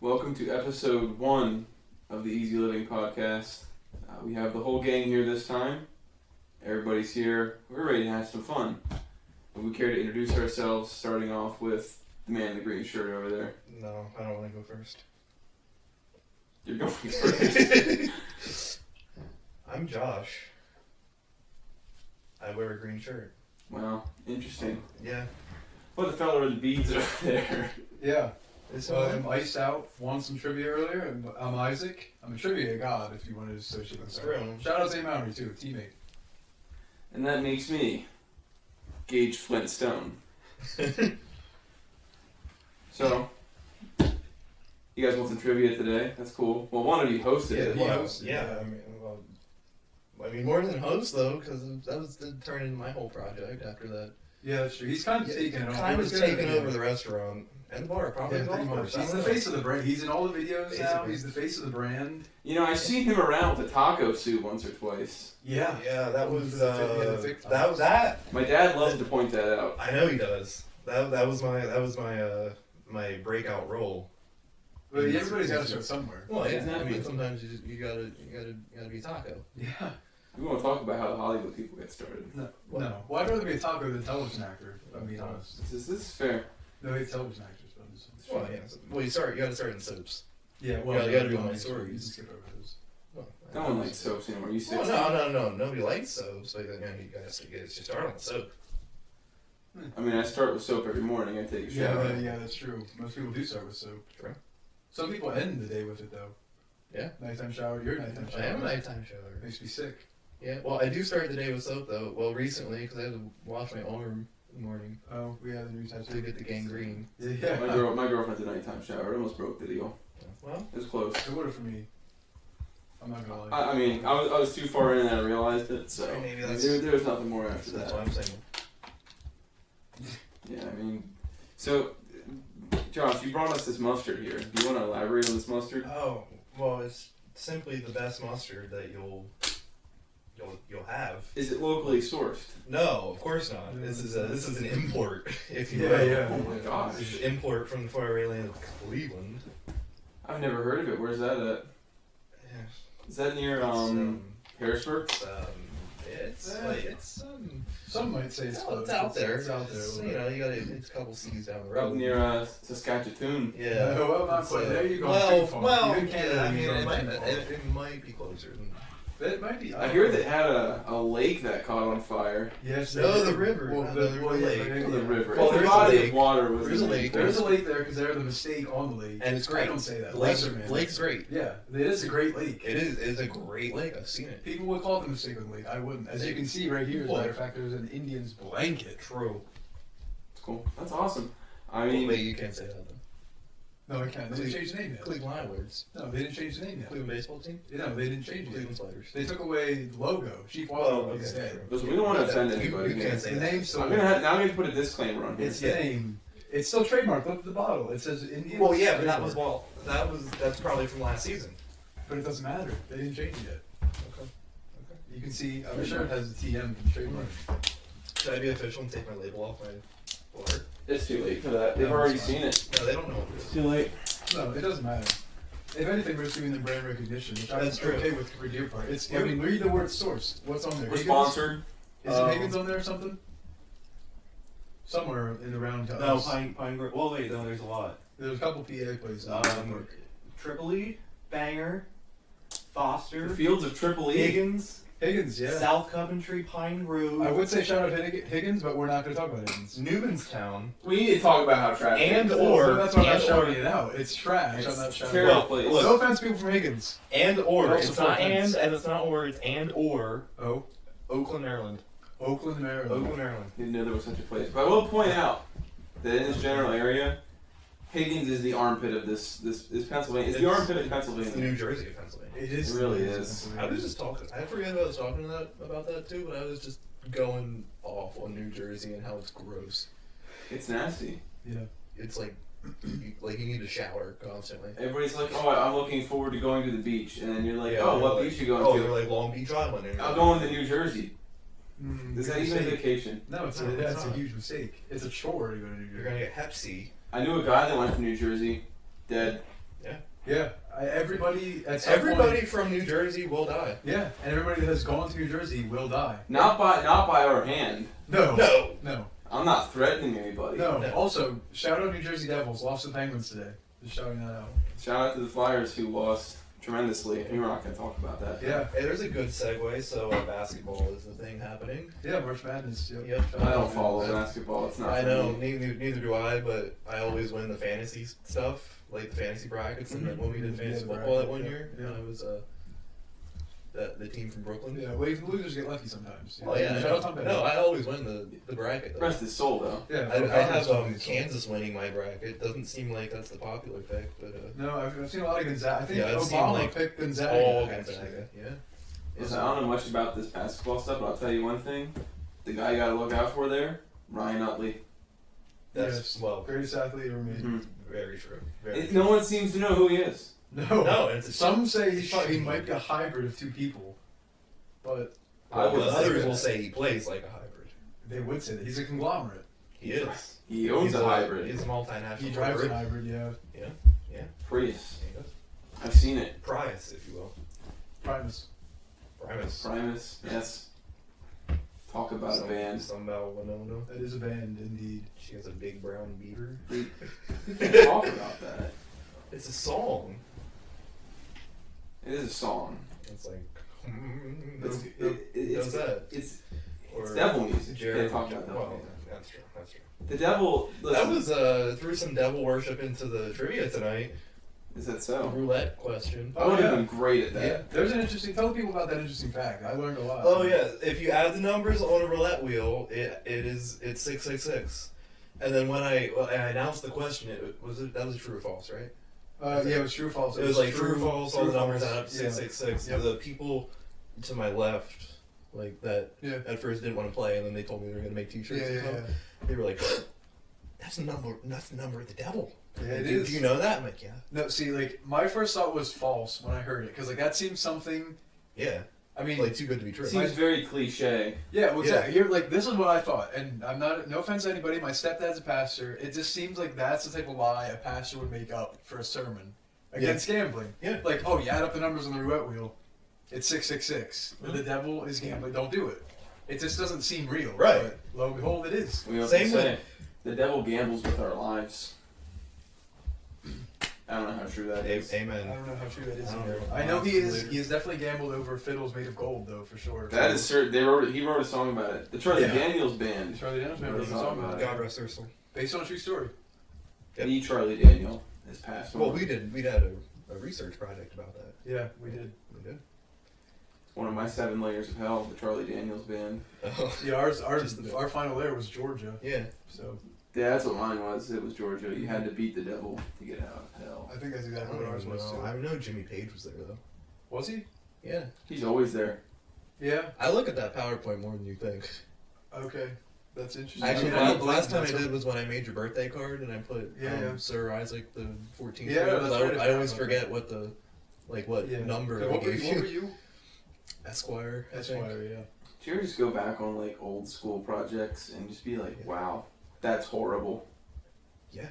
Welcome to episode 1 of the Easy Living Podcast. We have the whole gang here this time. Everybody's here. We're ready to have some fun. Would we care to introduce ourselves, starting off with the man in the green shirt over there? No, I don't want to go first. You're going first. I'm Josh. I wear a green shirt. Wow, interesting. Yeah. What the fella with the beads over there? Yeah. So I'm iced out. Won some trivia earlier. And I'm Isaac. I'm a trivia god, if you want to associate That's myself. true. Shout out to Mowry, too, teammate. And that makes me Gage Flintstone. So, you guys want some trivia today? That's cool. Well, one of you hosted it. Yeah. I mean, more than host though, because that was to turn into my whole project after that. Yeah, that's true. He's kind of taking it over. Kind of taking over the restaurant and the bar, probably. Yeah, pretty much. He's the face of the brand. He's in all the videos Basically. now. He's the face of the brand. You know, I've seen him around with a taco suit once or twice. Yeah. Yeah, that was TikTok. that was that. My dad loves to point that out. I know he does. That was my my breakout role. But everybody's got to start somewhere. Well, yeah. Exactly. I mean, sometimes you gotta be a taco. Yeah. We want to talk about how Hollywood people get started. No. Well, I'd rather be a taco than a television actor, if I'm being honest. This is fair. No, hate television actors, but I'm just... Well, yeah. Well, you gotta start in soaps. Yeah, you gotta be on my stories. stories. You can skip over those. Well, No one likes soaps anymore. You Well, say no. Nobody likes soaps. Like, you guys should start on soap. I mean, I start with soap every morning. I take a shower. Yeah, that's true. Most people do start with soap. True. Some people end the day with it, though. Yeah. Nighttime shower. Your nighttime shower. I am a nighttime shower. Makes me sick. Yeah. Well, I do start the day with soap though. Well, recently because I had to wash my arm in the morning Oh, we have the new tattoo. to get the gangrene. Yeah. My girlfriend's a nighttime shower. It almost broke the deal. Well, It was close. It would have for me. I'm not gonna lie. I mean, I was too far in and I realized it, so Maybe that's- there was nothing more after that's that. what I'm saying. Yeah, I mean, so Josh, you brought us this mustard here. Do you want to elaborate on this mustard? Oh, well, it's simply the best mustard that you'll have. Is it locally sourced? No, of course not. This is an import, if you Yeah, will. yeah. Oh my This gosh, is an import from the faraway land of Cleveland. I've never heard of it. Where's that at? Yeah. Is that near Harrisburg? It's Some might say it's close. it's out there. It's out there. a little You bit. know, it's a couple cities down the Up road. near Saskatchewan. Yeah. No, well, not quite. There you go. Well, Too far. well, Even Canada, I mean, you it go might, too far. it might be closer than. It might be. I hear they had a lake that caught on fire. Yes. No, they the did. river. Well, No, the the yeah, lake. yeah, The yeah. river. Well, the there's a body lake. of water was There's in a the lake. There's a lake there because they're the mistake on the lake. And it's I great. don't say that. Lake's, Lesser man. Lake's great. Yeah, it is a great lake. It is. It's a great lake. I've seen it. People would call it the mistake on the lake. I wouldn't. As you can see right here, as a matter of fact, there's an Indian's blanket. True. It's cool. That's awesome. I Well, mean, wait, you can't say that though. No, I can't. They didn't change the name yet. Cleveland Highwards. No, they didn't change the name yet. Cleveland baseball team. No, they didn't change it. Cleveland Sliders. They took away the logo. Chief Well, Water okay, is dead. true. listen, we don't want to offend You anybody. can't say The that. name still. I'm gonna put a disclaimer on here. It's the name. It's still trademarked. Look at the bottle. It says Indian. Well, yeah, but that's probably from last season. But it doesn't matter. They didn't change it yet. Okay. You can see. I'm sure it has the TM trademark. Should I be official and take my label off my water? It's too late for that. They've No, already it's seen it. No, they don't know what it It's is. too late. No, it doesn't matter. If anything, we're just doing the brand recognition, which I'm That's true. okay with for your part. It's. I mean, read the word source. What's on there? We're Higgins? sponsored. Is it Higgins on there or something? Somewhere in the round. No, Pine Grove. Well, wait, no, there's a lot. There's a couple PA places. Tripoli, Banger, Foster, The fields of Triple E. Higgins, Higgins, yeah. South Coventry, Pine Grove, I would say shout out Higgins, but we're not going to talk about Higgins. Newmanstown. We need to talk about how trash it And is. or- So that's why I'm not and shouting or- it out. It's trash. It's I'm not shouting terrible it out. place. look. No offense, people from Higgins. And or. Also It's not offense. and it's not or, it's and or. Oh, Oakland, Maryland. Oakland, Maryland. Oakland, Maryland. Didn't know there was such a place. But I will point out that in this general area, Higgins is the armpit of this Pennsylvania. It's the armpit of It's the Pennsylvania. New Jersey of Pennsylvania. It is. It really is. I was just talking. I forget who I was talking about that too, but I was just going off on New Jersey and how it's gross. It's nasty. Yeah. It's like you need to shower constantly. Everybody's like, oh, I'm looking forward to going to the beach. And then you're like, Yeah, oh, they're what like- beach you going Oh, to? they're like Long Beach Island. And you're I'm like, going to New Jersey. Mm, Is that good even a mistake. vacation? No, it's No, a, it's that's a not. huge mistake. It's a chore to go to New You're Jersey. gonna get Hep C. I knew a guy that went to New Jersey, dead. Yeah. Yeah, everybody at some Everybody point, from New Jersey will die. yeah, and everybody that has gone to New Jersey will die. Not by our hand. No. No. No. I'm not threatening anybody. No. No. Also, shout out New Jersey Devils. Lost the Penguins today. Just shouting that out. Shout out to the Flyers who lost tremendously. We're not going to talk about that. Yeah. Hey, there's a good segue. So basketball is the thing happening. Yeah, March Madness. Yep. Yep. Shout I out don't to follow that. basketball. It's not I for know, me. neither do I, but I always win the fantasy stuff, like the fantasy brackets, and then when we did fantasy Yeah, football that one yeah, year, yeah. when I was the team from Brooklyn. Yeah, well, even losers get lucky sometimes. Oh yeah, Shout out Tom Brady. no, I always win the bracket. Though. Rest his soul, though. Yeah, I have Kansas winning my bracket. Doesn't seem like that's the popular pick, but No, I've seen a lot of Gonzaga. I think Yeah, I've seen, Obama like, picked Gonzaga. all actually. Gonzaga. Yeah. Listen, I don't know much about this basketball stuff, but I'll tell you one thing. The guy you got to look out for there, Ryan Utley. That's Yes. well, Greatest athlete ever made. Mhm. very true. Very No one seems to know who he is. No. No, it's Some say he might be a hybrid of two people, but I would Well, say others that. will say he plays like a hybrid. they would say that he's a conglomerate. He is. He owns He's a hybrid. He's a multinational. He drives a hybrid. hybrid, yeah. Prius. He does. I've seen it. Prius, if you will. Primus. Primus. Primus, yes. Talk about a band. Something about Winona. That is a band, indeed. She has a big brown beaver. We can't talk about that. It's a song. It is a song. It's like. It's, Who does that? It's Or devil music. Jerry. Can't talk about that. Well, that's true. That's true. The devil. That Listen, was threw some devil worship into the trivia tonight. is that The so? roulette question. I would have yeah. been great at that. Yeah, there's an interesting. Tell people about that interesting fact. I learned a lot. Oh yeah, if you add the numbers on a roulette wheel, it's 666. And then when I announced the question, that was true or false, right? Yeah, it was true or false. It was like true or false. All the numbers add up to Yeah. 666. Yep. The people to my left, like that, Yeah. at first didn't want to play, and then they told me they were going to make T-shirts. Yeah, and yeah, stuff. yeah. They were like, "That's the number. That's the number of the devil." Yeah, it do, is. Do you know that? I'm like, yeah. No, see, like my first thought was false when I heard it, because like that seems something. Yeah. I mean, Like too good to be true. Seems very cliche. yeah, well, exactly. Here, like this is what I thought, and I'm not. No offense to anybody. My stepdad's a pastor. It just seems like that's the type of lie a pastor would make up for a sermon against gambling. Yeah. Like, oh, you add up the numbers on the roulette wheel, it's 666. Mhm. The devil is gambling. Don't do it. It just doesn't seem real. Right. But lo and behold, it is. We Same often say the devil gambles with our lives. I don't know how true that is. I Amen. don't know how true that is. I don't either. know. I know he is. Later. He has definitely gambled over fiddles made of gold, though, for sure. That is certain. He wrote a song about it. The Charlie Yeah. Daniels Band. Charlie Daniels Wrote wrote a a song song about about it. it. God rest her soul. Based on a true story. Yep. The Charlie Daniel is passed on. Well, we had a research project about that. Yeah, we did. We did. One of my 7 layers of hell. The Charlie Daniels Band. Oh. Yeah, Just the- our final layer was Georgia. Yeah. So Yeah, that's what mine was. It was Georgia. You had to beat the devil to get out of hell. I think that's exactly what ours was too. I know Jimmy Page was there though. Was he? Yeah. He's always there. Yeah. I look at that PowerPoint more than you think. Okay. That's interesting. Actually, I mean, the last time I that's did was when I made your birthday card and I put Yeah. Sir Isaac the 14th. Yeah, grade. that's I, right, I I always forgot forget about what the what Yeah. number I What were gave you? you. Esquire. I think. Esquire, yeah. Do you ever just go back on like old school projects and just be like, Yeah. wow, that's horrible? Yeah.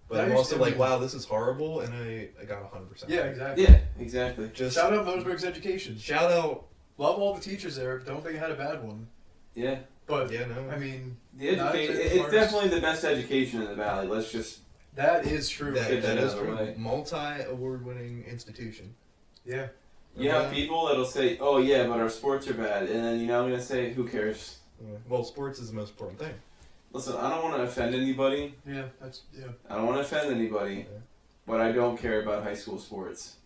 But That I'm used also to like, be- wow, this is horrible, and I got 100%. Yeah, exactly. Yeah, exactly. Just Shout out Mosberg's education. shout out. Love all the teachers there. Don't think I had a bad one. Yeah. But Yeah, no. I mean, The Not education, the it's hardest. definitely the best education in the valley. Let's just that is true. that Get that is out of the true. way. Multi-award-winning institution. Yeah. you have people that'll say, "Oh yeah, but our sports are bad," and then I'm gonna say, "Who cares?" Yeah. Well, sports is the most important thing. Listen, I don't want to offend anybody. Yeah. That's yeah. I don't want to offend anybody, Yeah. but I don't care about high school sports.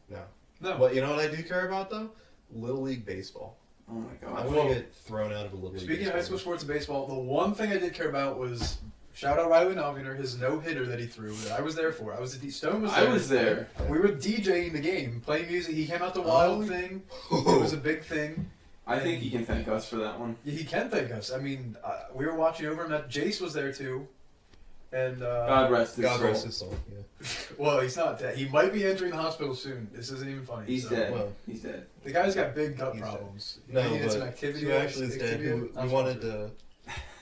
No. But you know what I do care about though? Little League baseball. Oh my I god. want Well, to get thrown out of a Little League. Speaking of high baseball. school sports and baseball, the one thing I did care about was shout out Riley Nalganer, his no hitter that he threw that I was there for. Stone was there. I was there. We were DJing the game, playing music. He came out the wild Oh. thing. It was a big thing. I think he can thank us for that one. Yeah, he can thank us. I mean, we were watching over him. That Jace was there too, and God rest his God soul. rest his soul. Yeah. well, he's not dead. He might be entering the hospital soon. This isn't even funny. He's so. dead. Well, He's dead. The guy's got big gut He's problems. no, he needed some but activity. who actually is dead? Who we wanted to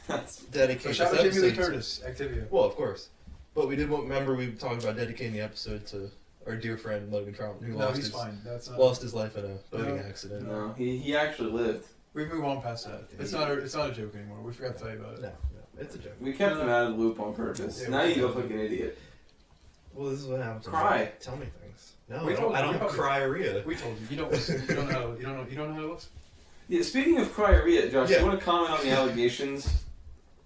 That's dedicate So this shout out Jamie Lee episode to- Curtis, Activia. Well, of course. But we did remember we talked about dedicating the episode to our dear friend Logan Troutman, who No, lost he's his fine. That's not. lost his life in a boating No. accident. No, he actually lived. We move on past that. It's not a joke anymore. We forgot to tell you about it. No, it's a joke. We kept him out of the loop on purpose. Yeah, Now we you look did. like an idiot. Well, this is what happens. when Cry. you Tell me things. No, We I told don't, I you. don't have cryuria. We told you. You don't listen. You don't know. You don't know how it looks. Yeah, speaking of cryuria, Josh, Yeah. you want to comment on the allegations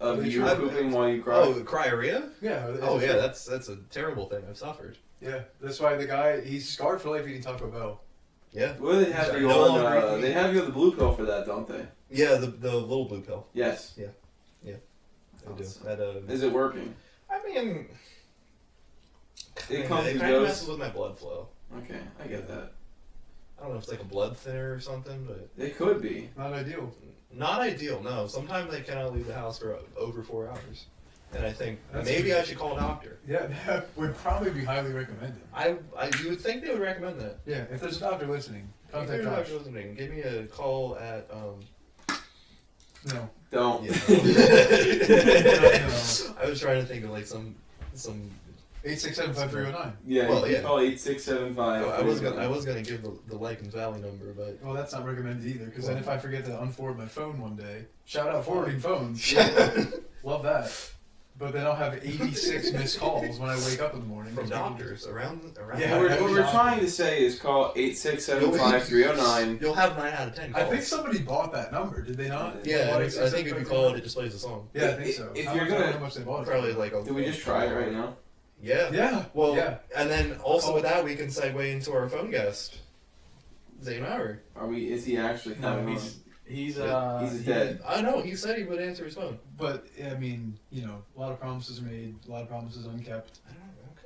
of They you tried- pooping while you cry? Oh, cryuria? Yeah. Oh yeah, that's a terrible thing. I've suffered. Yeah. That's why the guy he's scarred for life eating Taco Bell. Yeah. Well, they have you No on. longer eating They meat. have you on the blue pill for that, don't they? Yeah, the little blue pill. Yes. They do. Awesome. That Is it working? I mean, It comes it and kind of goes. messes with my blood flow. Okay, I get that. I don't know if it's like a blood thinner or something, but It could be. Not ideal. not ideal. No, sometimes I cannot leave the house for over 4 hours, and I think That's maybe good. I should call a doctor. Yeah, that would probably be highly recommended. You would think they would recommend that. Yeah, if there's a doctor listening, If contact you're a Josh. doctor listening, give me a call at No. Don't. Yeah. No. I was trying to think of like some. 867-5309. Yeah, Well, you can yeah. call 8675. I was gonna give the Lycans Valley number, but Well, that's not recommended either, because then if I forget to unforward my phone one day, shout out forwarding phones. Love that. But then I'll have 86 missed calls when I wake up in the morning. from doctors around. Yeah, What I we're have trying to say is call 8675-309. You'll have 9 out of 10 calls. I think somebody bought that number, did they not? Yeah, Bought I think if you 867-5309? call it, it just plays a song. Yeah, I think so. If How you're much- I don't gonna- know how much they bought it Probably for. like a. Do we just try it right now? Yeah. Yeah. Well, yeah. and then also with that, we can segue into our phone guest, Zane Maurer. Is he actually No, coming he's on? He's dead. I know, he said he would answer his phone. But, I mean, a lot of promises are made, a lot of promises unkept.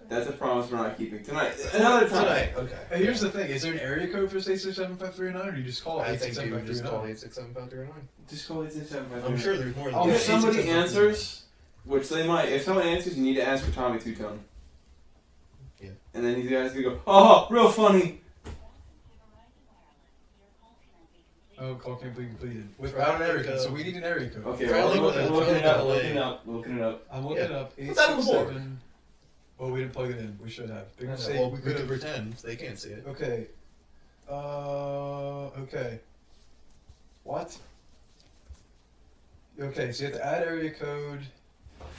That's a promise we're not keeping tonight. Another time. Tonight, okay. Hey, here's the thing, is there an area code for 867-5309, or do you just call I think you would just call 867-5309? 867-539. Just call 8675-309. I'm sure there's more than Oh, If yeah, somebody 8675-309. answers, which they might, if someone answers, you need to ask for Tommy Two-Tone. Yeah. And then these guys can go, oh, real funny. Oh, call can't be completed. Without an area code, so we need an area code. Okay, Friendly well, with a- looking it up, friendly looking it up, looking it up. I'm looking Yeah. up Put that on the board. 867. Oh, we didn't plug it in. We should have. Big Well, mistake. we could pretend they can't see it. Okay. Okay. What? Okay, so you have to add area code.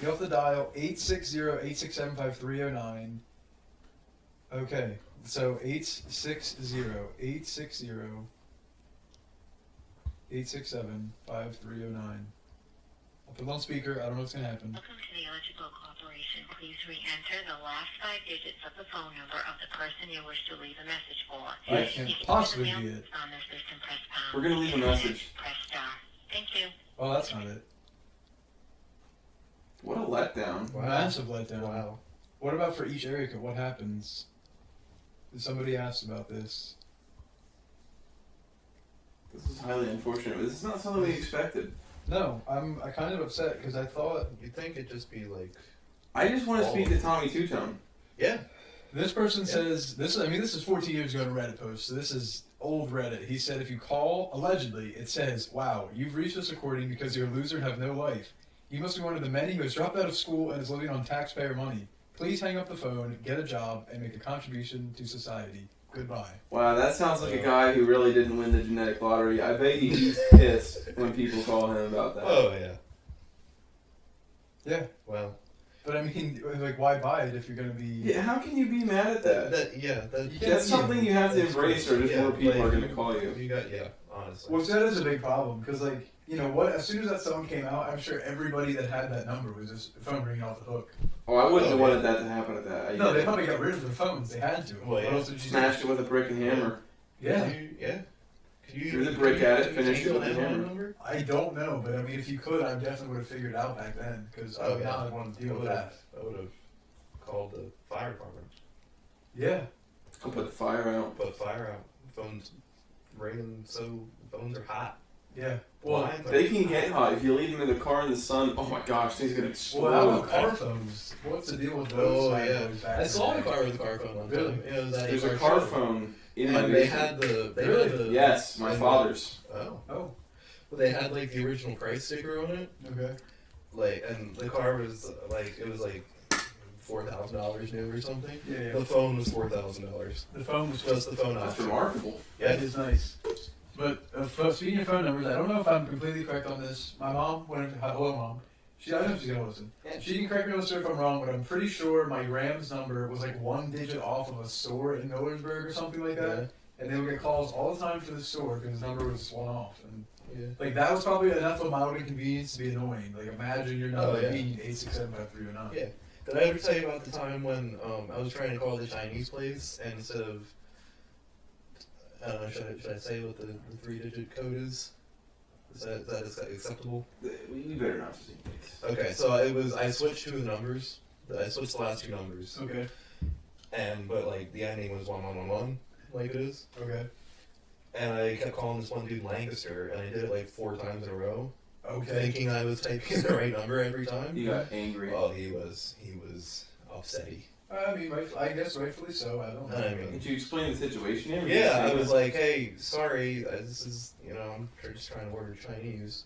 You have to dial 860-867-5309. Okay, so 860-867-5309. I'll put it on speaker. I don't know what's going to happen. Welcome to the Electrical Corporation. Please re-enter the last 5 digits of the phone number of the person you wish to leave a message for. I Yes. can't If you possibly hear the be mail it. on this system, press pound. We're gonna leave a message. Press star. Thank you. Oh, that's not it. What a letdown. Wow. Massive letdown. Wow. What about for each area code? What happens? Somebody asked about this. This is highly unfortunate. This is not something we expected. No, I'm kind of upset because I thought You'd think it'd just be like, I just want to speak to Tommy Two-Tone. yeah. this person Yeah. says this. I mean, this is 14 years ago in a Reddit post, so this is old Reddit. He said if you call, allegedly, it says, "Wow, you've reached this recording because you're a loser and have no life. You must be one of the many who has dropped out of school and is living on taxpayer money. Please hang up the phone, get a job, and make a contribution to society. Goodbye." Wow, that sounds like a guy who really didn't win the genetic lottery. I bet he's pissed when people call him about that. Oh yeah. Yeah, Well. but I mean, like, why buy it if you're gonna be? Yeah, how can you be mad at that? Yeah, That's something you have to embrace, or just yeah, more people like, are going to call you. You got honestly. Which that is a big problem because, like, what? As soon as that song came out, I'm sure everybody that had that number was just phone ringing off the hook. Oh, I wouldn't have Oh, wanted that to happen at that. No, they probably got rid of their phones. They had to. Well, What yeah. else did you do? Smashed it with a brick and hammer. Yeah, Threw the brick at it, finished it with the handle hammer. number? I don't know, but I mean, if you could, I definitely would have figured it out back then because I would not want to deal with that. I would have called the fire department. Yeah, I'll put the fire out. Put fire out. Phones ringing, so phones are hot. yeah. Well, Lines are- They can get hot if you leave them in the car in the sun. Oh my gosh, things are gonna explode. how about car phones? What's the deal with those? Oh bad yeah, boys back I in saw the a day? car with a car phone on. Really? Yeah, it was at There's a our car show. phone in my And they basement. had the. They Really? had the. Yes, my and- father's. Oh. Oh, Well, they had like the original price sticker on it. okay. Like, and the car was like, it was like $4,000 new or something. Yeah. The phone was $4,000. The phone was Just the phone That's option. remarkable. Yeah. That is nice. But speaking of phone numbers, I don't know if I'm completely correct on this. My mom went. Hello, mom. I don't know if she's gonna listen. She can correct me on this if I'm wrong, but I'm pretty sure my Rams number was like one digit off of a store in Millersburg or something like that. And they would get calls all the time for the store because the number was one off. And like that was probably enough of mild inconvenience to be annoying. Like imagine your number being 8675309. Yeah. Did I ever tell you about the time when I was trying to call the Chinese place and instead of I don't know, should I say what the 3-digit code is? Is that acceptable? You better not just in case. Okay, so I switched two of the numbers. I switched the last two numbers. Okay. But like the ending was 1111, like it is. Okay. And I kept calling this one dude Lancaster, and I did it like 4 times in a row. Okay. Thinking I was typing the right number every time. You got angry. Well, he was upsetty. I mean, I guess rightfully so. I don't know. I mean, Did you explain the situation? Or yeah, I you was say, like, hey, sorry, this is, I'm just trying to order Chinese.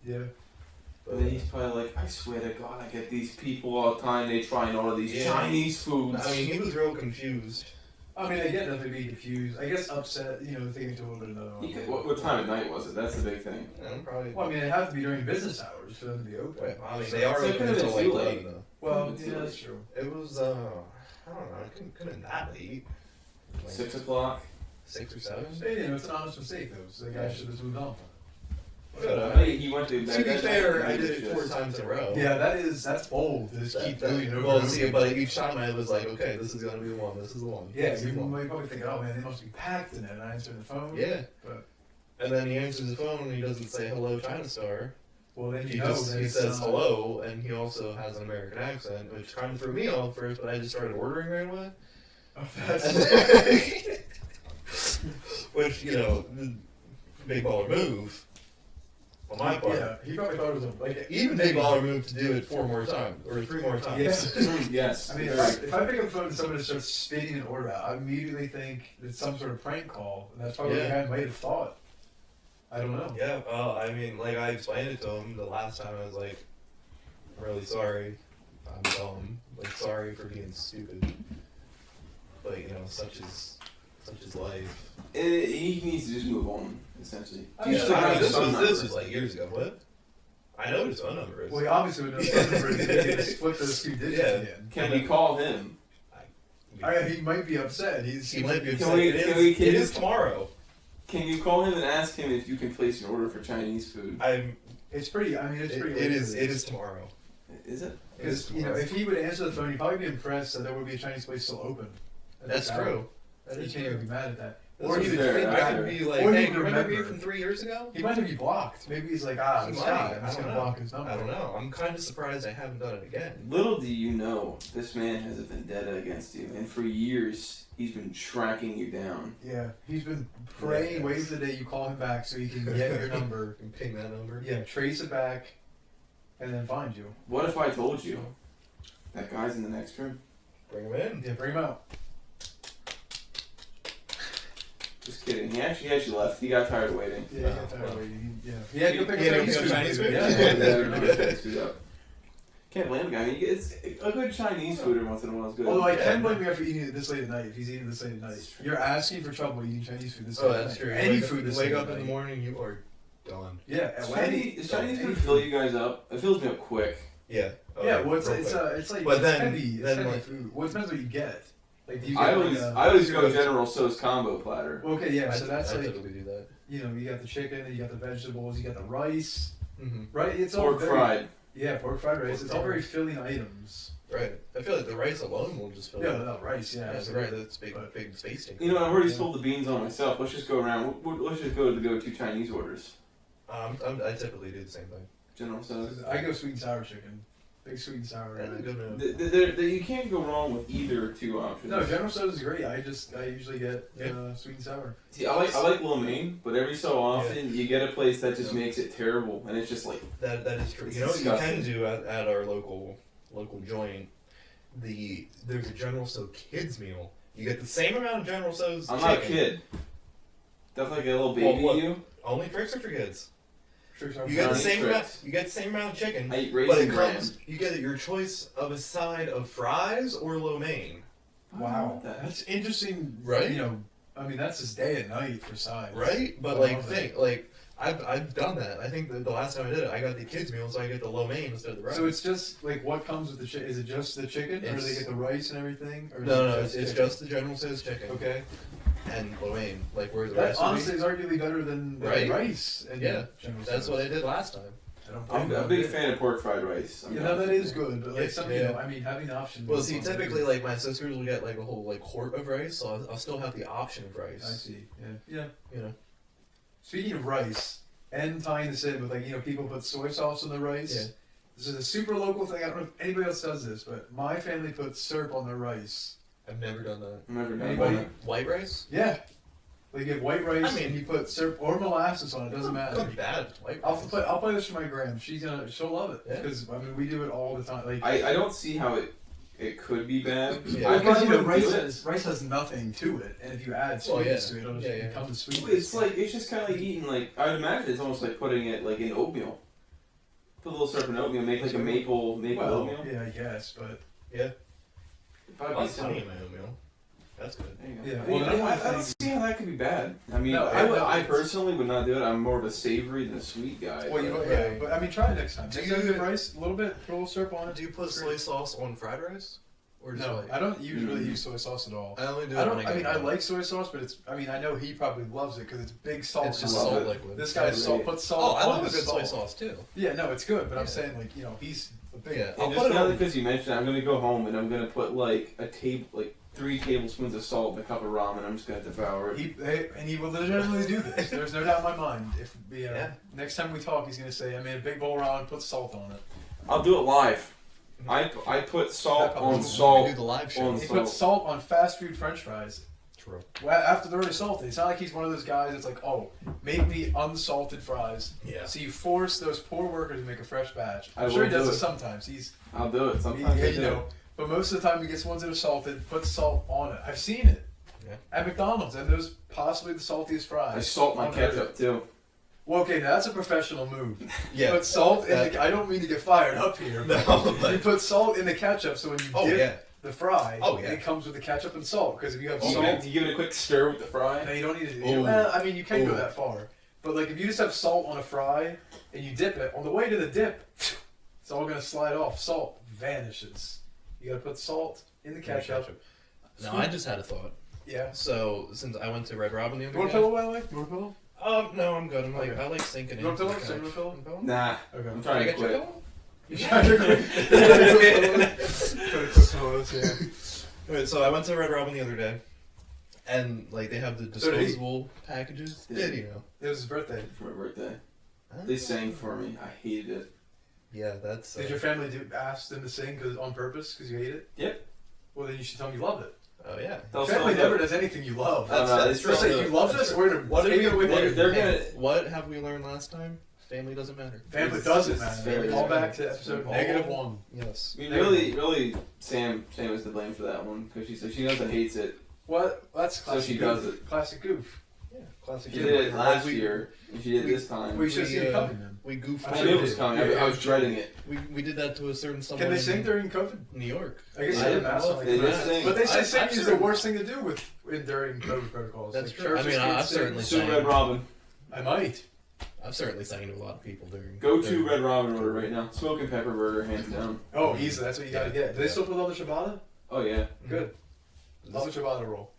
Yeah. But then he's probably like, I swear to God, I get these people all the time. They try and order these Chinese foods. I mean, he was real confused. I mean, I get nothing being confused. I guess upset, thinking to a little bit another one. What time of night was it? That's the big thing. Probably. Well, I mean, it has to be during business hours for them to be open. Well, I mean, they are So it open could've been until like too late. 11, though. Well, It's yeah, late. that's true. It was, I don't know, it couldn't have been that late. Like 6 o'clock. 6 or 7? It's an honest mistake, though, so the guy should have moved on. He went to To be fair, I did it 4 times in a row. Yeah, that's bold. To just keep doing it over Well, and over. see, but each time I was like, okay, this is gonna be the one. This is the one. Yeah, this is you the one. might probably think, oh man, they must be packed in it. And I answer the phone. Yeah. But And then he answers the phone and he doesn't say hello, China Star. well, then He you know just that he it's, says hello, and he also has an American accent, which kind of threw me off first. But I just started ordering right away. Oh, that's Which big baller move on my part. Yeah, he probably thought it was like Even big baller move to do it 4 more times or 3 more times. Yeah. Yes. I mean, if I pick up the phone and somebody starts spitting an order out, I immediately think it's some sort of prank call. And that's probably what I might have thought. I don't know. Yeah, well, I mean, like, I explained it to him the last time. I was like, I'm really sorry. I'm dumb. Like, sorry for being stupid. But, such is life. He needs to just move on, essentially. I mean, This was like years ago. What? I know what his phone number is. Well, he obviously would know the phone number. He could split those 2 digits again. Can we call him? He might be upset. He might be Can upset. we- It is tomorrow. Can you call him and ask him if you can place an order for Chinese food? It's pretty. I mean, it's pretty. It is tomorrow. Is it? Because if he would answer the phone, he'd probably be impressed that there would be a Chinese place still open. That's true. He can't even be mad at that. Or Or he he would would fair, think that's back fair. and be like, Or hey, he'd remember me remember. from 3 years ago? He might have you blocked. Maybe he's like, He I'm might. sorry, I'm I just don't gonna know. block his number. I don't know. I'm kind of surprised I haven't done it again. Little do you know, this man has a vendetta against you, and for years he's been tracking you down. Yeah, he's been praying, waiting for the day you call him back so he can get your number. And ping that number. Yeah, trace it back, and then find you. What if I told you that guy's in the next room? Bring him in. Yeah, bring him out. Just kidding. He actually left. He got tired of waiting. Yeah, he got tired of waiting. He had to go pick He had up to go Chinese Chinese food. food? Yeah. Can't blame the guy. I mean, it's a good Chinese food every once in a while is good. Although I Yeah. can blame the guy for eating it this late at night. If he's eating this late at night, you're asking for trouble eating Chinese food this late Oh, at that's night. true. Any You food this wake late up at in the night. morning, you are done. Yeah, Does Chinese food fill you guys up? It fills me up quick. Yeah. Yeah, well, it's real quick. it's like But it's then- heavy. It's then, heavy like- food. Well, it depends what you get. Like, do you I get always go General Tso's combo platter. Well, okay, yeah. So that's I like typically do that. you got the chicken, you got the vegetables, you got the rice. Mm-hmm. Right? It's all Pork very, fried. Yeah, pork fried rice. Pork It's all fried. very filling items. Right. I feel like the rice alone will just fill Yeah, it. no, rice. Yeah, Yeah, that's absolutely. right. That's big space taker. You know, I've already spilled the beans on myself. Let's just go around. Let's just go to the go-to Chinese orders. I typically do the same thing. General Tso's. I go sweet and sour chicken. Big sweet and sour. That's a good move. You can't go wrong with either two options. No, General Tso's is great. I usually get sweet and sour. See, I like lo mein, but every so often you get a place that just makes it terrible, and it's just like That is true. It's You know what you can disgusting. do at our local joint? There's a General Tso kids meal. You get the same amount of General Tso's I'm chicken. not a kid. That's like a little baby Well, you. Only tricks are for kids. Tricks are You get the Brownie same tricks. amount. You get the same amount of chicken. I eat But Raisin it Bran. comes. You get your choice of a side of fries or lo mein. Wow, That- that's interesting. Right? You know, I mean, that's his day and night for sides. Right? But I like, love that. think like I've done that. I think the last time I did it, I got the kids meal, so I get the lo mein instead of the rice. So it's just like what comes with the chicken? Is it just the chicken, or do they It's- get the rice and everything? Or is no, it no, it's chicken? just the General Tso's chicken Okay. and lo mein. Like where's the That rest of honestly is arguably better than Right? rice. And Yeah, General That's Tso's. what I did last time. I don't I'm blame a you. big fan of pork fried rice. You know that is good, but like Yes, some, yeah. you know, I mean, having the option. Well, is see, fun. typically, like my sisters will get like a whole like quart of rice, so I'll still have the option of rice. I see. Yeah. You know. Speaking of rice, and tying this in with like people put soy sauce on the rice. Yeah. This is a super local thing. I don't know if anybody else does this, but my family puts syrup on their rice. I've never done that. I've never done Anybody? that. White rice? Yeah. They get white rice I mean- and you put syrup or molasses on it. Doesn't matter. Could be bad. White I'll rice. play this for my gram. She'll love it Yeah. because I mean we do it all the time. Like I don't see how it could be bad. Yeah. I because probably wouldn't do it. rice has nothing to it, and if you add Well, sweetness yeah. to it, it'll Yeah, yeah. become the sweetness. It's like it's just kind of like eating like I would imagine it's almost like putting it like in oatmeal. Put a little syrup in oatmeal, make like a maple well, oatmeal. yeah, I guess, but Yeah. Probably I'll be similar. honey in my oatmeal. That's good. There you Yeah, go. well, I that's don't one see how that could be bad. I mean, No, I it's- personally would not do it. I'm more of a savory than a sweet guy. well, but- yeah, but I mean, try it next time. Do Next you time you do have it- rice, a little bit, put a little syrup on it. Do you put soy sauce on fried rice? Or just No, like I don't usually use soy sauce at all. I only do it I don't. when I get mean, I home. like soy sauce, but it's. I mean, I know he probably loves it because it's big salt. It's just I love salt it. liquid. This guy's Yeah, salt really. puts salt. Oh, I on love a his good soy salt. sauce too. Yeah, no, it's good, but I'm Yeah. saying like he's a big. Yeah. I'll I'll just put it now on. because you mentioned, it, I'm gonna go home and I'm gonna put like 3 tablespoons of salt in a cup of ramen. I'm just gonna devour it. And he will legitimately do this. There's no doubt in my mind. If Yeah. next time we talk, he's gonna say, "I made a big bowl of ramen, put salt on it." I'll do it live. I put salt That on probably- salt. We do the live show. on He salt. puts salt on fast food French fries. True. Well, after they're already salted. It's not like he's one of those guys that's like, "Oh, make me unsalted fries." Yeah. So you force those poor workers to make a fresh batch. I I'm sure he will does do it it. sometimes. He's I'll do it. Sometimes I you do. know, but most of the time he gets ones that are salted, puts salt on it. I've seen it Yeah. at McDonald's, and those possibly the saltiest fries. I salt my on ketchup earth. too. Well, okay, now that's a professional move. Yeah. Put salt in That- the. I don't mean to get fired up here. No, But but- you put salt in the ketchup, so when you Oh dip yeah. the fry, Oh, yeah. it comes with the ketchup and salt. Because if you have Do salt, you give it a quick stir with the fry? no, you don't need to. Ooh. Well, I mean, you can go Ooh. that far. But like, if you just have salt on a fry and you dip it, on the way to the dip, it's all gonna slide off. Salt vanishes. You gotta put salt in the ketchup. No, I just had a thought. Yeah. So since I went to Red Robin the You other want a day. pillow, by the way? You want a pillow? No, I'm good. I'm like Okay. I like sinking You want a into pillow? the So you want a pillow? couch. Nah, Okay. I'm Can I trying to get your quit. pillow? You trying to quick pillows, yeah. Alright, so I went to Red Robin the other day, and like they have the So did he? disposable packages. Yeah. Did you know? It was his birthday. For my birthday. They sang for me. I hated it. Yeah, that's. Did your family ask them to sing on purpose because you hate it? Yep. Well, then you should tell them you love it. Oh yeah. They'll Family still do never it. does anything you love. That's- that's Just true. say you love this. We're gonna What did take we- it away from what- you. They're gonna. What have we learned last time? Family doesn't matter. Family It's doesn't just matter. family Call doesn't back to episode All- -1. Yes. I mean, really, Sam is to blame for that one because she knows I hates it. What? That's So classic. she goof. does it. Classic goof. Yeah. Classic. She did it last We- year, and she did it this time. Well, you should have We, seen it uh, coming then. We goofed. I I sure knew it did. was coming. I was dreading it. We did that to a certain someone. Can they in sing during COVID? New York? I guess I they didn't didn't ask know like if they that. did sing. But they say I've singing is the certainly- worst thing to do during COVID protocols. That's Like, true. I churches mean, can't I've sing. certainly Sue sang. Red Robin. I might. I've certainly sang to a lot of people during. Go to during- Red Robin order right now. Smoking pepper burger, hands down. Oh, easy. That's what you gotta get. Do they still put on the ciabatta? Oh yeah. Good. Love the ciabatta roll.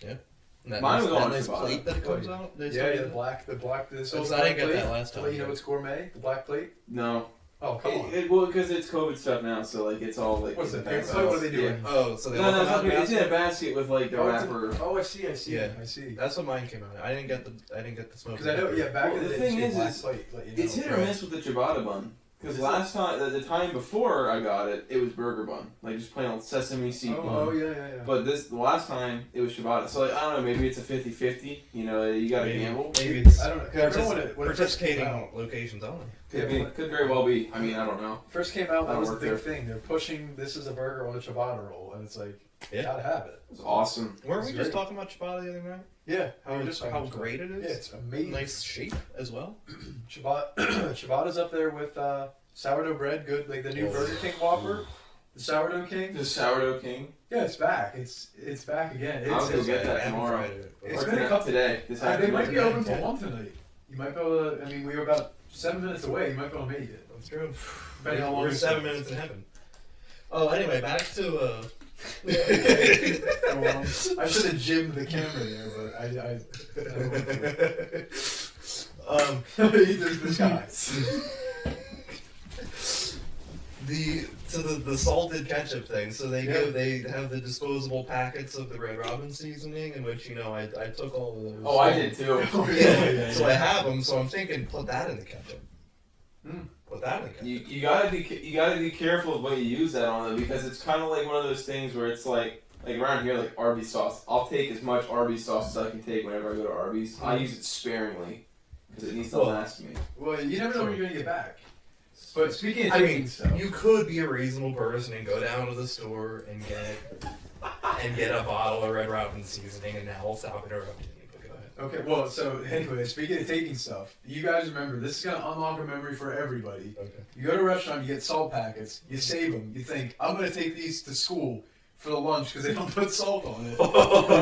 That Mine nice, was that on nice ciabatta. plate that it comes out. They Yeah, still yeah, do the black. Because So I didn't get that last To time. let you know it's gourmet. The black plate. No. Oh, come on. Well, because it's COVID stuff now, so like it's all like. What's in it? the Paper basket. plate? What are they doing? that. Oh, so they No, all no, come it's, out not, in it's in a basket? basket with like the Oh, it's wrapper. I see. Yeah. I see. That's what mine came out. I didn't get the smoke. Because I know, yeah, back in Well, the the day, thing it's is, black is plate, let you know. It's hit or miss with the ciabatta bun. Because Is last time, the time before I got it, it was burger bun, like just plain old sesame seed bun. Oh, yeah. But the last time it was ciabatta. So like I don't know, maybe it's a 50-50. You know, you got to Maybe- gamble. Maybe it's I don't know. 'Cause I remember when it first participating came out. locations only. Could very well be. I mean, I don't know. First came out, that That'll was the work big there. thing. They're pushing this is a burger on a ciabatta roll, and it's like Yeah. Gotta have it. It was awesome. Weren't we It's just great. talking about ciabatta the other night? Yeah. How great it is? Yeah, it's amazing. Nice shape as well. Ciabatta's up there with sourdough bread. Good, like the new Burger King Whopper, the sourdough king. The sourdough king. Yeah, it's back. It's back again. I'll It's, go it's, get that I haven't tomorrow. tried it. It's Or been a couple today. This they afternoon. might be open till Yeah. 1 tonight. You might be able to. I mean, we were about 7 minutes away. You might be able to make it. That's true. Depending on how long We're it 7 takes. minutes in heaven. Oh, anyway, back to I should have gymmed the camera there, but this guy. the salted ketchup thing. So they have the disposable packets of the Red Robin seasoning, in which I took all of those. Oh, I did too. Yeah, so I have them. So I'm thinking, put that in the ketchup. Put that in the ketchup. You gotta be careful of what you use that on though, because it's kind of like one of those things where it's like around here, like Arby's sauce. I'll take as much Arby's sauce as I can take whenever I go to Arby's. I use it sparingly because it needs to last me. Well, you never know what you're gonna get back. But speaking of I taking mean, stuff, you could be a reasonable person and go down to the store and get a bottle of Red Robin seasoning, and now I'll stop interrupting you. But go ahead. okay. Well, so anyway, speaking of taking stuff, you guys remember this is gonna unlock a memory for everybody. Okay. You go to a restaurant, you get salt packets, you save them. You think I'm gonna take these to school for the lunch because they don't put salt on it. I'm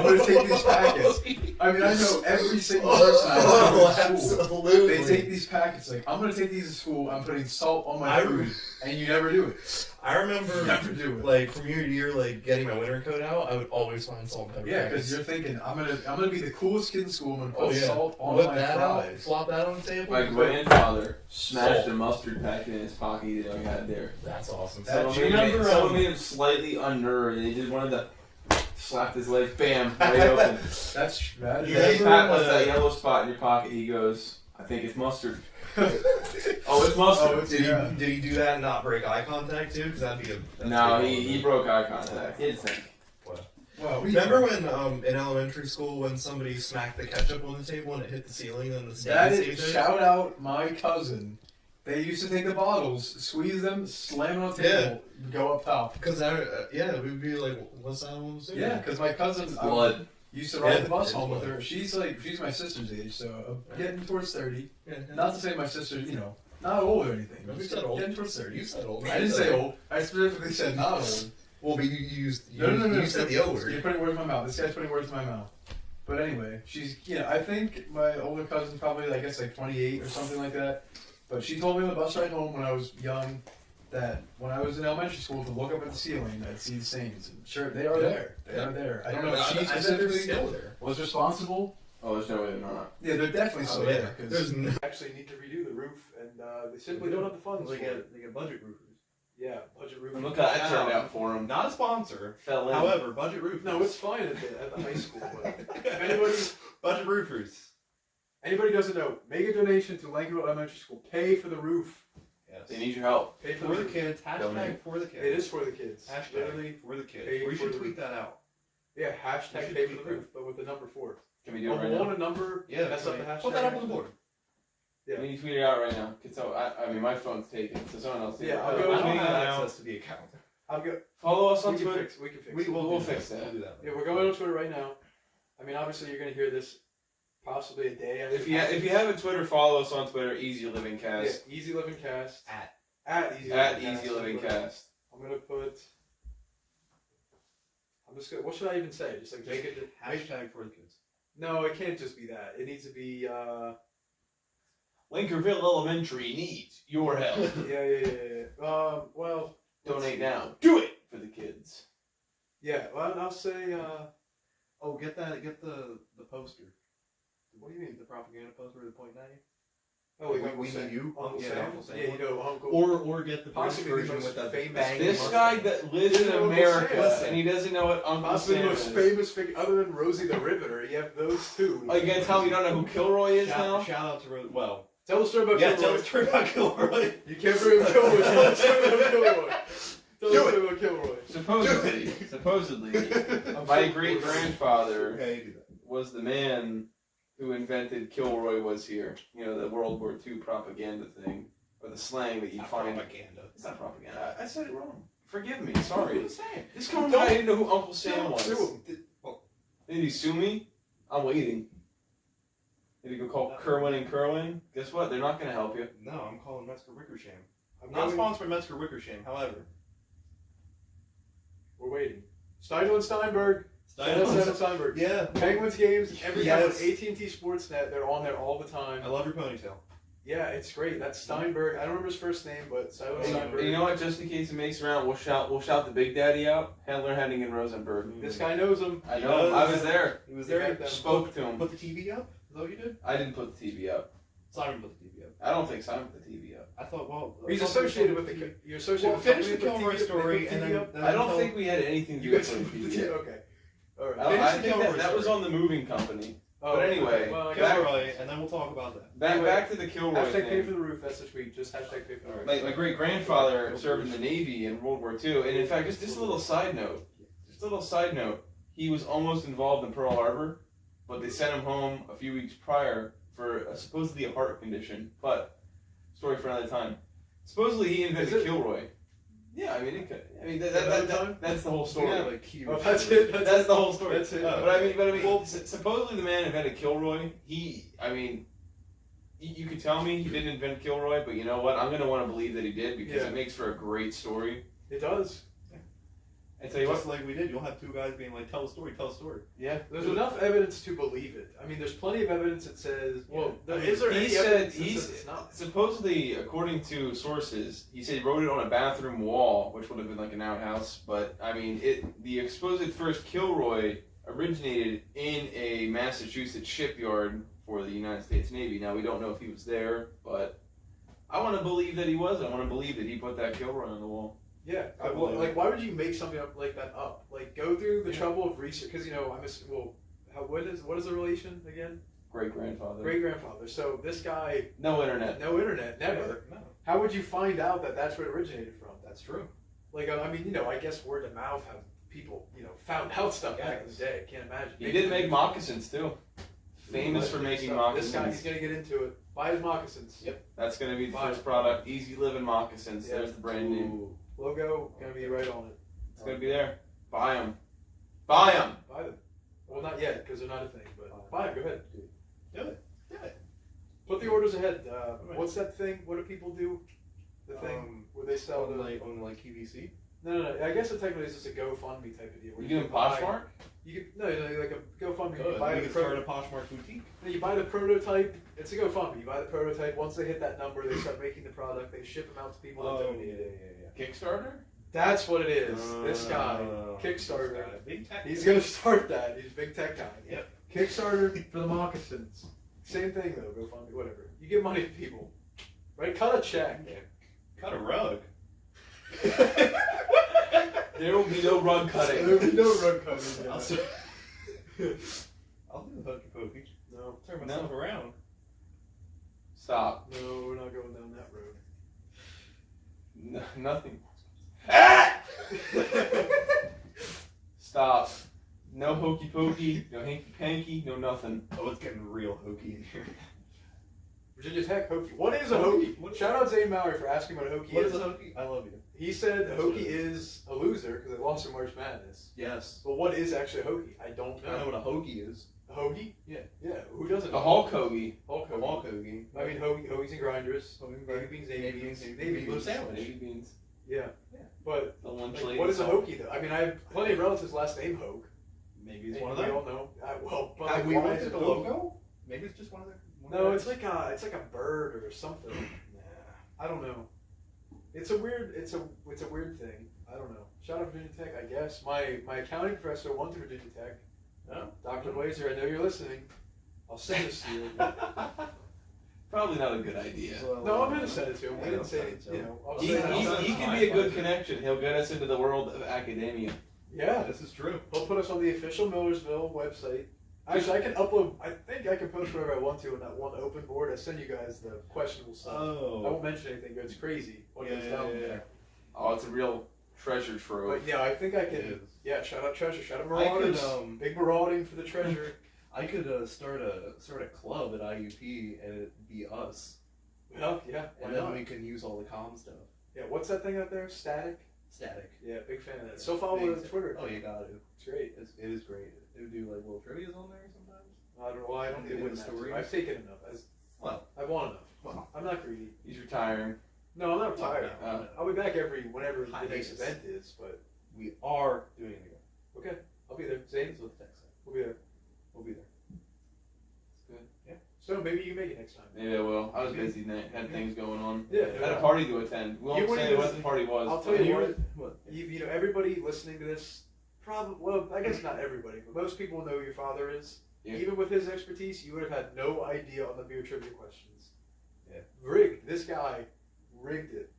gonna take these packets. I mean, I know every single person I know in school. Absolutely. They take these packets like, I'm gonna take these to school. I'm putting salt on my food, and you never do it. I remember, Never do it. like from year to year, like getting my winter coat out, I would always find salt and pepper. Yeah, packets. because you're thinking I'm gonna be the coolest kid in school. I'm gonna put Oh, yeah. salt on Whip my that out, fries. flop that on the table. My grandfather smashed Salt. a mustard packet in his pocket. He didn't know he had there. That's awesome. That- Someone made him slightly unnerved, and he did one of the slapped his leg, bam, right open. That's bad. Yeah, Hey, Pat, what's that yellow spot in your pocket? He goes, I think it's mustard. Oh, it's mustard. Oh, it's- yeah. Did he do that and not break eye contact too? Because that'd be a. No, he broke eye contact. He didn't think. Well, Remember when in elementary school when somebody smacked the ketchup on the table and it hit the ceiling and the that stain is saved it? shout out my cousin. They used to take the bottles, squeeze them, slam it on the table, go up top. Because we'd be like, what's that on the table? Yeah, because my cousin Blood. used to ride Yeah, the bus it's home with blood. her. She's my sister's age, so getting towards 30. Yeah. Not to say my sister, not old or anything. No, you said old. Getting towards 30. You said old. I didn't say old. I specifically said not old. Well, but you used No. you said the O You're word. putting words in my mouth. This guy's putting words in my mouth. But anyway, she's I think my older cousin's probably I guess like 28 or something like that. But she told me on the bus ride home when I was young that when I was in elementary school to look up at the ceiling, I'd see the stains. And sure, they are there. They are there. I don't know if she I said they're specifically still there. was responsible. Oh, there's no way they're not. Yeah, they're definitely still yeah. there. 'Cause There's no. Actually need to redo the roof, and they simply don't have the funds. They for it. get budget roofers. Yeah, budget roof. Look how that turned out for him. Not a sponsor. Fell in. However, budget roofers. No, it's fine at the high school. But if anybody budget roofers. doesn't know, make a donation to Lenkerville Elementary School. Pay for the roof. Yes. They need your help. Pay for For the roof. kids. Hashtag Donate. for the kids. It is for the kids. Hashtag Literally, for the kids. pay We for should the tweet roof. that out. yeah. We Hashtag should pay for tweet the that. roof, but with the number 4. Can we do it I right now? want a number. Yeah, That's not the hashtag. put that up on the board. Yeah. Can you tweet it out right now? So I mean, my phone's taken, so someone else. Yeah, I'll I'll go- I don't tweet it have now. access to the account. I'm go. Follow us on We can Twitter. fix. We can fix. We it. will We'll do fix that. that. We'll do that. Yeah, we're going on Twitter right now. I mean, obviously, you're gonna hear this possibly a day after. If you have a Twitter, follow us on Twitter. Easy Living yeah, Cast. Easy Living Cast At Easy At Living Easy Cast. Living Cast. I'm gonna put. I'm just gonna. What should I even say? Just like make it. hashtag for the kids. No, it can't just be that. It needs to be. Lenkerville Elementary needs your help. Yeah. Well. let's Donate see. now. Do it for the kids. Yeah. Well, I'll say. Oh, get the poster. What do you mean? The propaganda poster with the point at you? Oh, wait, we Uncle Sam. need you. Uncle Yeah, Sam. Uncle Sam. Yeah, Uncle. Or get the British Possibly the version most with that famous- bang This mustache. guy that lives in Uncle America Sam. and he doesn't know what Uncle Possibly Sam the most is. famous figure, other than Rosie the Riveter. You have those two. Oh, you gonna tell me you don't know who Kilroy is now? Shout out to well. Tell the story about Yeah, Kilroy. tell the story about Kilroy. You can't bring up Kilroy. Tell the story about Kilroy. Tell the Do story about Kilroy. Supposedly, my great grandfather Okay, you do that. was the man who invented Kilroy was here. You know, the World War II propaganda thing. Or the slang that you Not find. propaganda. It's not propaganda. I said it wrong. Forgive me. Sorry. I'm saying. This coming guy didn't know who Uncle Sam Don't was. sue him. Did he sue me? I'm waiting. Did he go call Kerwin and Kerwin? Guess what? They're not going to help you. No, I'm calling Metzger Wickersham. I'm Not going- sponsored by Metzger Wickersham, however. We're waiting. Steindl and Steinberg. Steindl and Steinberg. Yeah. Penguins games every time Yes. on AT&T Sportsnet. They're on there all the time. I love your ponytail. Yeah, it's great. That's Steinberg. I don't remember his first name, but Steindl and And Steinberg. you know what? Just in case it makes around, we'll shout the Big Daddy out. Handler, Henning, and Rosenberg. This guy knows him. I know. I was there. He was There there. you go. Spoke to him. Put the TV up? Is that what you did? I didn't put the TV up. Simon put the TV up. I don't think Simon put the TV up. I thought, well... He's I thought associated they with put the. You're associated Well, with finish the company that Kilroy put TV story, up, and put then... TV up. I don't think we had anything to You do guys with put the the TV. TV. Okay. All right. I Finish the think Kilroy that was story. on the moving company. Oh, but anyway, well, I back- guess Kilroy, and then we'll talk about that. Back to the Kilroy hashtag pay for thing. the roof. That's the tweet. Just hashtag pay for the roof. My great grandfather served in the Navy in World War II, and in fact, just a little side note. He was almost involved in Pearl Harbor, but they sent him home a few weeks prior for supposedly a heart condition. But story for another time. Supposedly he invented Is it? Kilroy. Yeah, I mean, Another time? that's the whole story. Yeah, like key Oh, that's it. That's the whole story. That's it. But I mean, well, supposedly the man invented Kilroy. You could tell me he didn't invent Kilroy, but you know what? I'm gonna want to believe that he did because Yeah. it makes for a great story. It does. I tell you what, Just like we did, you'll have two guys being like, tell a story, tell a story. yeah. There's enough evidence to believe it. I mean, there's plenty of evidence that says. Well, I mean, is there he any said evidence that he's says it's not? supposedly, according to sources, he said he wrote it on a bathroom wall, which would have been like an outhouse. But I mean, the supposed first Kilroy originated in a Massachusetts shipyard for the United States Navy. Now we don't know if he was there, but I want to believe that he was. I want to believe that he put that Kilroy on the wall. Yeah. I Well, believe like, it. why would you make something up like that up? Like, go through the trouble of research because what is the relation again? Great grandfather. Great grandfather. So this guy, No internet. no internet, never. No, How would you find out that that's where it originated from? that's true. Like, I mean, I guess word of mouth have people, found out stuff back in the day. Can't imagine. He did make moccasins too. Famous for making This guy, he's moccasins. gonna get into it. Buy his moccasins. Yep. That's gonna be the Fine. first product. Easy Living moccasins. Yeah. There's the brand name. Ooh. Logo gonna be right on it. It's gonna be there. Buy them. Buy them. Buy them. Well, not yet because they're not a thing, but buy them. Go ahead. Do it. Do it. Put the orders ahead. What's that thing? What do people do? The thing where they sell On the. like QVC? No. I guess it technically is just a GoFundMe type of deal. where You doing can buy- Poshmark? You can like a GoFundMe. You Good. buy We the could start a Poshmark boutique. You buy the prototype. It's a GoFundMe. You buy the prototype. Once they hit that number, they start making the product. They ship them out to people that donate. Kickstarter? That's what it is. This guy, This Kickstarter. guy. Big tech. He's gonna start that. He's a big tech guy. Yep. Kickstarter for the moccasins. Same thing though. GoFundMe, whatever. You give money to people, right? Cut a check. Cut a rug. There will be no rug cutting. There'll be no rug cutting. I'll do the hokey pokey. No, Turn myself around. Stop. no, we're not going down that road. Nothing. Ah! Stop. No hokey pokey, no hanky panky, no nothing. Oh, it's getting real hokey in here. Virginia Tech Hokie. What is a Hokie? Shout out Zane Mowry for asking what a Hokie What is. is a hokey? I love you. He said a Hokie is a loser because they lost in March Madness. Yes. But what is actually a Hokie? I don't I don't know know. what a hokey is. A Hoagie? Yeah. Yeah. Who doesn't? A Hulk hoagie. Hulk A Hoagie. walk hokey. I mean, Hoagies and grinders. Navy beans, Navy beans, Navy Blue beans. sandwich. Navy beans. Yeah. Yeah. But The lunch like, lady. what is a salt. Hokie though? I mean, I have plenty of relatives last name Hoke. Maybe it's And one of we them. all know. But Have like, we why looked is at it the Hokie? logo? Maybe it's just one of their. No, it's like a bird or something. I don't know. It's a weird thing. I don't know. Shout out Virginia Tech, I guess. My accounting professor went to Virginia Tech. No? Dr. Blazer, I know you're listening. I'll send this to you. Probably not a good idea. No, I'm gonna send it to him. We Yeah, didn't say send it. it to You him. know, I'll He, send it. he can be a good connection. He'll get us into the world of academia. Yeah, This is true. he'll put us on the official Millersville website. Actually, I can upload. I think I can post whatever I want to on that one open board. I send you guys the questionable stuff. I Oh. won't mention anything, but it's crazy what goes down there. Oh, it's a real treasure trove. But yeah, I think I It can. is. Yeah, shout out treasure, shout out I could, marauders. Big marauding for the treasure. I could start a club at IUP and it'd be us, Well, yeah. Why and then not? we can use all the comm stuff. Yeah, what's that thing out there? Static? Static. Yeah, big fan of that. So follow Big the fan. Twitter. Oh, you got to. It's great. It is great. They would do like little trivias on there sometimes. I don't know why I don't They get do win the that. stories. I've taken enough. Well, I've won enough. well, I'm not greedy. He's retiring. No, I'm not retired. No. I'll be back whenever the next Hiatus. event is. But we are doing it again. okay, I'll be there. Zane, That's what the text said. we'll be there. We'll be there. So maybe you make it next time. Maybe I will. I was busy. Had things going on. Yeah, I had a party to attend. We You won't wouldn't say what listen- the party was. I'll tell you what. What? You know, everybody listening to this, probably, well, I guess not everybody, but most people know who your father is. Yeah. Even with his expertise, you would have had no idea on the beer trivia questions. Yeah. Rigged. This guy rigged it.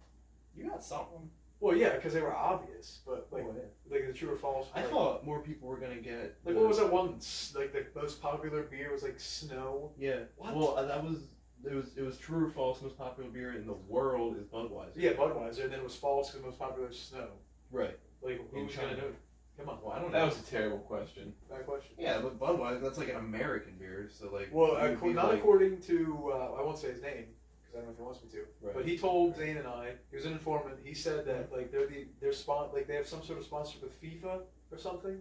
You got something. Well, yeah, because they were obvious, but like, Oh, yeah. like the true or false. I like, thought more people were gonna get. Like, what was that one? Like the most popular beer was like Snow. Yeah. What? Well, that was. It was true or false. Most popular beer in the world is Budweiser. Yeah, Budweiser, and then it was false because the most popular is Snow. Right. Like, In who's gonna China. know? Come on. Well, I don't know. That was a terrible question. Bad question. Yeah, but Budweiser, that's like an American beer, so like. Well, it would be not like- according to, I won't say his name, because I don't know if he wants me to. Right. But he told Zane and I, he was an informant. He said that like like they have some sort of sponsorship with FIFA or something.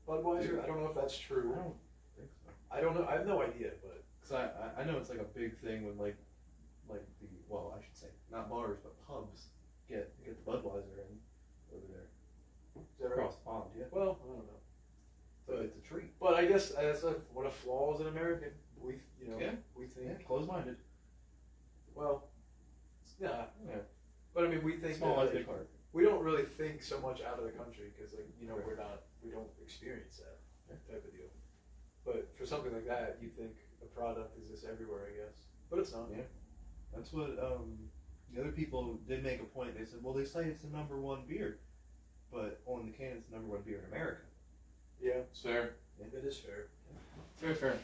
Budweiser. I don't know if that's I true. don't think so. I don't know. I have no idea. But Cause I know it's like a big thing when like the well I should say not bars but pubs get the Budweiser in over there is that right? across the pond. Yeah. Well, I don't know. So it's a treat. But I guess that's what a flaw as an American. We Yeah. we think Yeah. Close-minded. well, nah. Yeah. But I mean, we think Small that, eyes, like, big heart. we don't really think so much out of the country because like Right. we don't experience that type of deal. But for something like that, you think a product exists everywhere, I guess. But it's not. Yeah. That's what the other people did make a point. They said, well, they say it's the #1 beer, but on the can it's the #1 beer in America. Yeah, It's fair. it is fair. Very fair.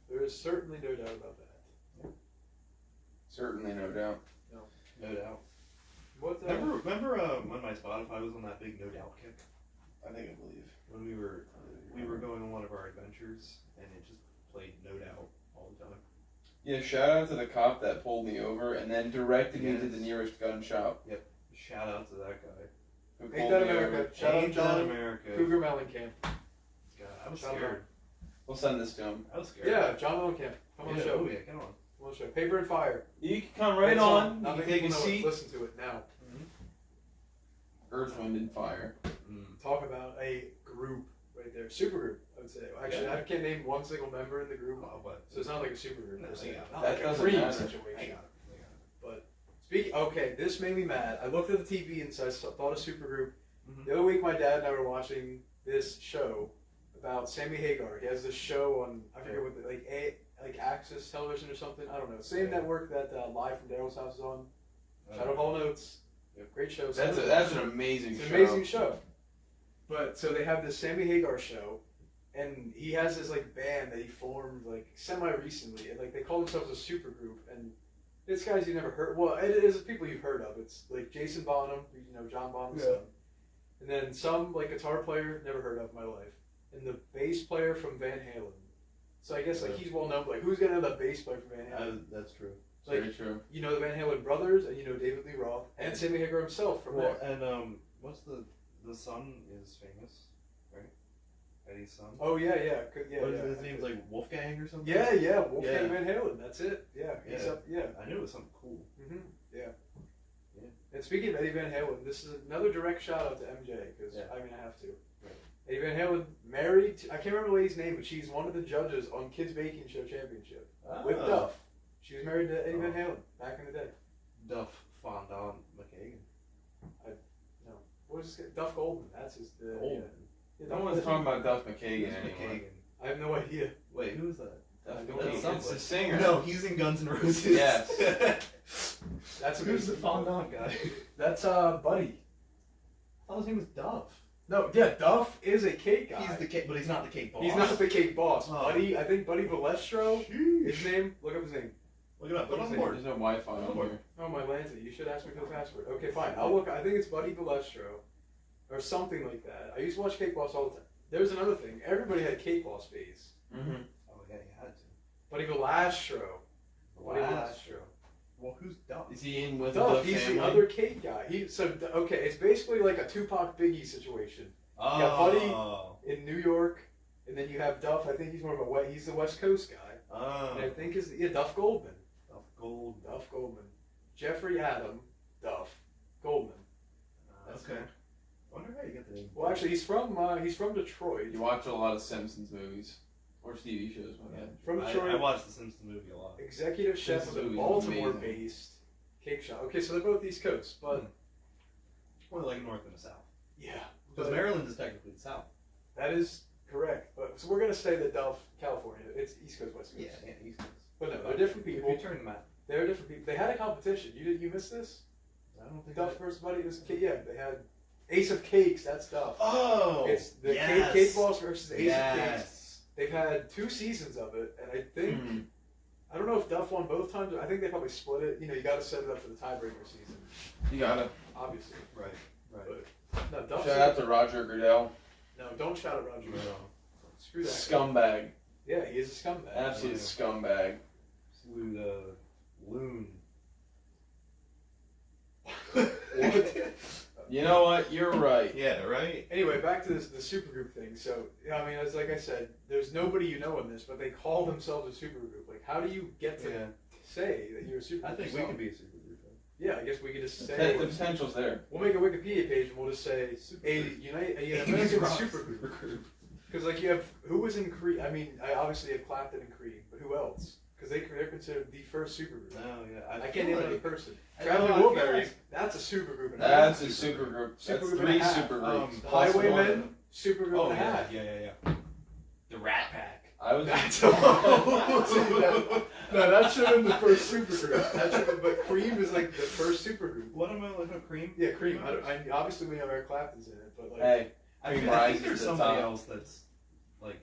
There is certainly no doubt about that. Certainly, no doubt. No doubt. What? Remember when my Spotify was on that big No Doubt kick? I think I believe. When we were going on one of our adventures and it just played No Doubt all the time. Yeah, shout out to the cop that pulled me over and then directed me to Yes. the nearest gun shop. Shout out to that guy. Who Ain't pulled that me America? over. Shout out Ain't John that America. Cougar Mellencamp. God, I was Shout out. scared. We'll send this to him. I was scared. Yeah, John Mellencamp. Come on the Yeah, show. oh yeah, come on. Come on the show. Paper and Fire. You can come right It's on. Not You can many take a people know it. seat. Listen to it now. Earth, Wind, and Fire. Talk about a group right there. Super group, I would say. Actually, Yeah. I can't name one single member in the group. Oh, but So it's not like a super group. No, It's I like, got it. not That like a doesn't cream matter. situation. Okay, this made me mad. I looked at the TV and so I thought of super group. Mhm. The other week, my dad and I were watching this show about Sammy Hagar. He has this show on, I forget what, like Access Television or something. I don't know. Same Yeah. network that Live from Daryl's House is on. Shout out Hall Notes. Yep. Great show. That's an amazing It's show. an amazing show. But so they have this Sammy Hagar show, and he has this like band that he formed like semi recently, and like they call themselves a super group. And it's guys you've never heard. Well, it is people you've heard of. It's like Jason Bonham, John Bonham's Yeah. son, and then some like guitar player never heard of in my life, and the bass player from Van Halen. So I guess like he's well known, but like who's gonna know the bass player from Van Halen? That's true. Like, Very true. you know the Van Halen brothers, and you know David Lee Roth, and Sammy Hagar himself from Well, there. and what's the son is famous, right? Eddie's son. Oh yeah. What is his name's like Wolfgang or something? Yeah, Wolfgang Yeah. Van Halen. That's it. Yeah, he's Yeah. up. Yeah. I knew it was something cool. Yeah. Yeah. And speaking of Eddie Van Halen, this is another direct shout out to MJ because Yeah. I mean I have to. Right. Eddie Van Halen married. I can't remember the lady's name, but she's one of the judges on Kids Baking Show Championship with Ah. Duff. She was married to Eddie Van Oh. Halen back in the day. Duff Fondant McKagan. What was this guy? Duff Golden. That's his. Golden. Yeah, No Duff one's Golden. talking about Duff McKagan Who's anymore. McKagan? I have no idea. Wait, who is that? Duff That's McKagan. somebody. It's the singer. No, he's in Guns N' Roses. Yes. That's Who's the amazing. fondant guy? That's Buddy. I thought his name was Duff. No, yeah, Duff is a cake guy. He's the cake, but he's not the cake boss. He's not the cake boss. Oh. Buddy, I think Buddy Valestro. Sheesh. His name. Look up his name. Look it up. Put What on is board. There's no Wi-Fi on here. Oh my Lanza, you should ask me for the password. Okay, fine. I'll look. I think it's Buddy Valestro, or something like that. I used to watch Cake Boss all the time. There's another thing. Everybody had a Cake Boss phase. Mm-hmm. Oh yeah, you had to. Buddy Valastro. Buddy Valastro. Well, who's Duff? Is he in with Duff, the he's family? the other Cake guy. Okay, it's basically like a Tupac Biggie situation. Oh. got Buddy in New York, and then you have Duff. I think he's more of he's the West Coast guy. Oh. And I think Duff Goldman. Duff Goldman. Jeffrey Adam, Duff Goldman. That's okay. him. I wonder how you get the name. Well, actually, he's from Detroit. You watch a lot of Simpsons movies or TV shows. My bad. From Detroit. I watched the Simpsons movie a lot. Executive chef of This a movie is Baltimore-based cake shop. Okay, so they're both East Coast, but More like north and the south. yeah, Because but Maryland is technically the south. that is correct. But so we're gonna say that Duff, California, it's East Coast, West Coast. Yeah, East Coast. But no, they're different If people. you turn the map, They're different people. They had a competition. You missed this? I don't think. Duff versus Buddy was yeah. They had Ace of Cakes. That's Duff. Oh. It's the yes. Cake Boss versus Ace of Cakes. Yes. They've had 2 seasons of it, and I think I don't know if Duff won both times. I think they probably split it. You know, you got to set it up for the tiebreaker season, You gotta. obviously. Right. But no, Duff. Shout out to Roger Goodell. No, don't shout at Roger. No. Screw that. Scumbag. Yeah, he is a scumbag. Absolute scumbag. Salute Loon. You know what? You're right. Yeah, right? Anyway, back to the supergroup thing. So, yeah, I mean, as like I said, there's nobody you know in this, but they call themselves a supergroup. Like, how do you get to say that you're a supergroup? I think we can be a super group. Yeah, I guess we could just The say. potential's there. We'll make a Wikipedia page and we'll just say a American supergroup. Because like you have who was in Creed? I mean, I obviously have Clapton and Creed, but who else? Because they're considered the first supergroup. Oh, yeah. I can't name another person. I Traveling know, I feel Wilburys, like- that's a supergroup. and a That's half. a supergroup. That's Supergroup and 3 a half. supergroups. Highwaymen, supergroup Oh, and a half. yeah. The Rat Pack. I was. That's no, that should have been the first supergroup. That should have, but Cream is like the first supergroup. What am I looking at? Cream? Yeah, Cream. I obviously we know Eric Clapton's in it, but like. Hey, I Cream think rises there's to the somebody top. else that's like.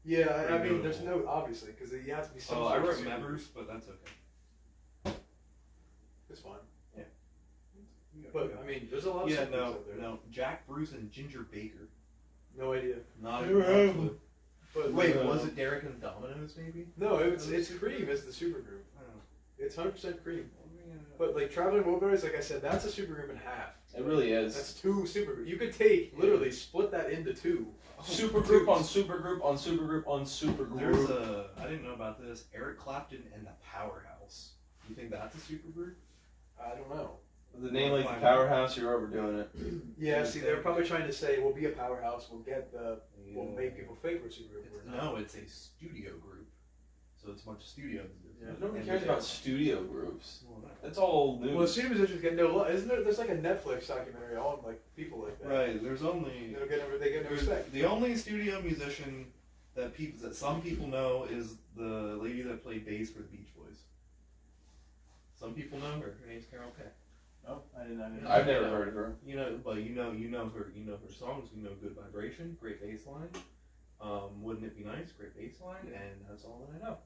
Yeah, I mean, Pretty there's no obviously because you have to be some. Oh, I sort of wrote supergroup. members, but that's okay. It's fine. Yeah. But I mean, there's a lot of Yeah, supergroups out there. no. Jack Bruce and Ginger Baker. No idea. Not Never heard of clue. But Wait, No. was it Derek and the Dominoes, maybe? no, it's Cream is the supergroup. Oh. It's 100% Cream. Yeah. But like Traveling Wilburys, like I said, that's a supergroup and a half. It really is. That's 2 supergroups. You could take literally split that into 2. Supergroup on supergroup on supergroup on There's supergroup. I didn't know about this. Eric Clapton and the Powerhouse. You think that's a supergroup? I don't know. With a name like the Powerhouse, you're overdoing it. Yeah, see, they're probably trying to say we'll be a powerhouse. We'll make people think we're supergroup. We're not. No, it's a studio group. So it's a bunch of studios. Yeah. Nobody cares about studio groups. Well, no. That's all news. Well, as soon as musicians get no love, isn't there? There's like a Netflix documentary on like people like that. Right, there's only They get no respect. the only studio musician that some people know is the lady that played bass for the Beach Boys. Some people know her. Her name's Carol Kay. No, I didn't. I've never heard of her. You know her. You know her songs. You know Good Vibration, great bass line. Wouldn't It Be Nice, great bass line, and that's all that I know.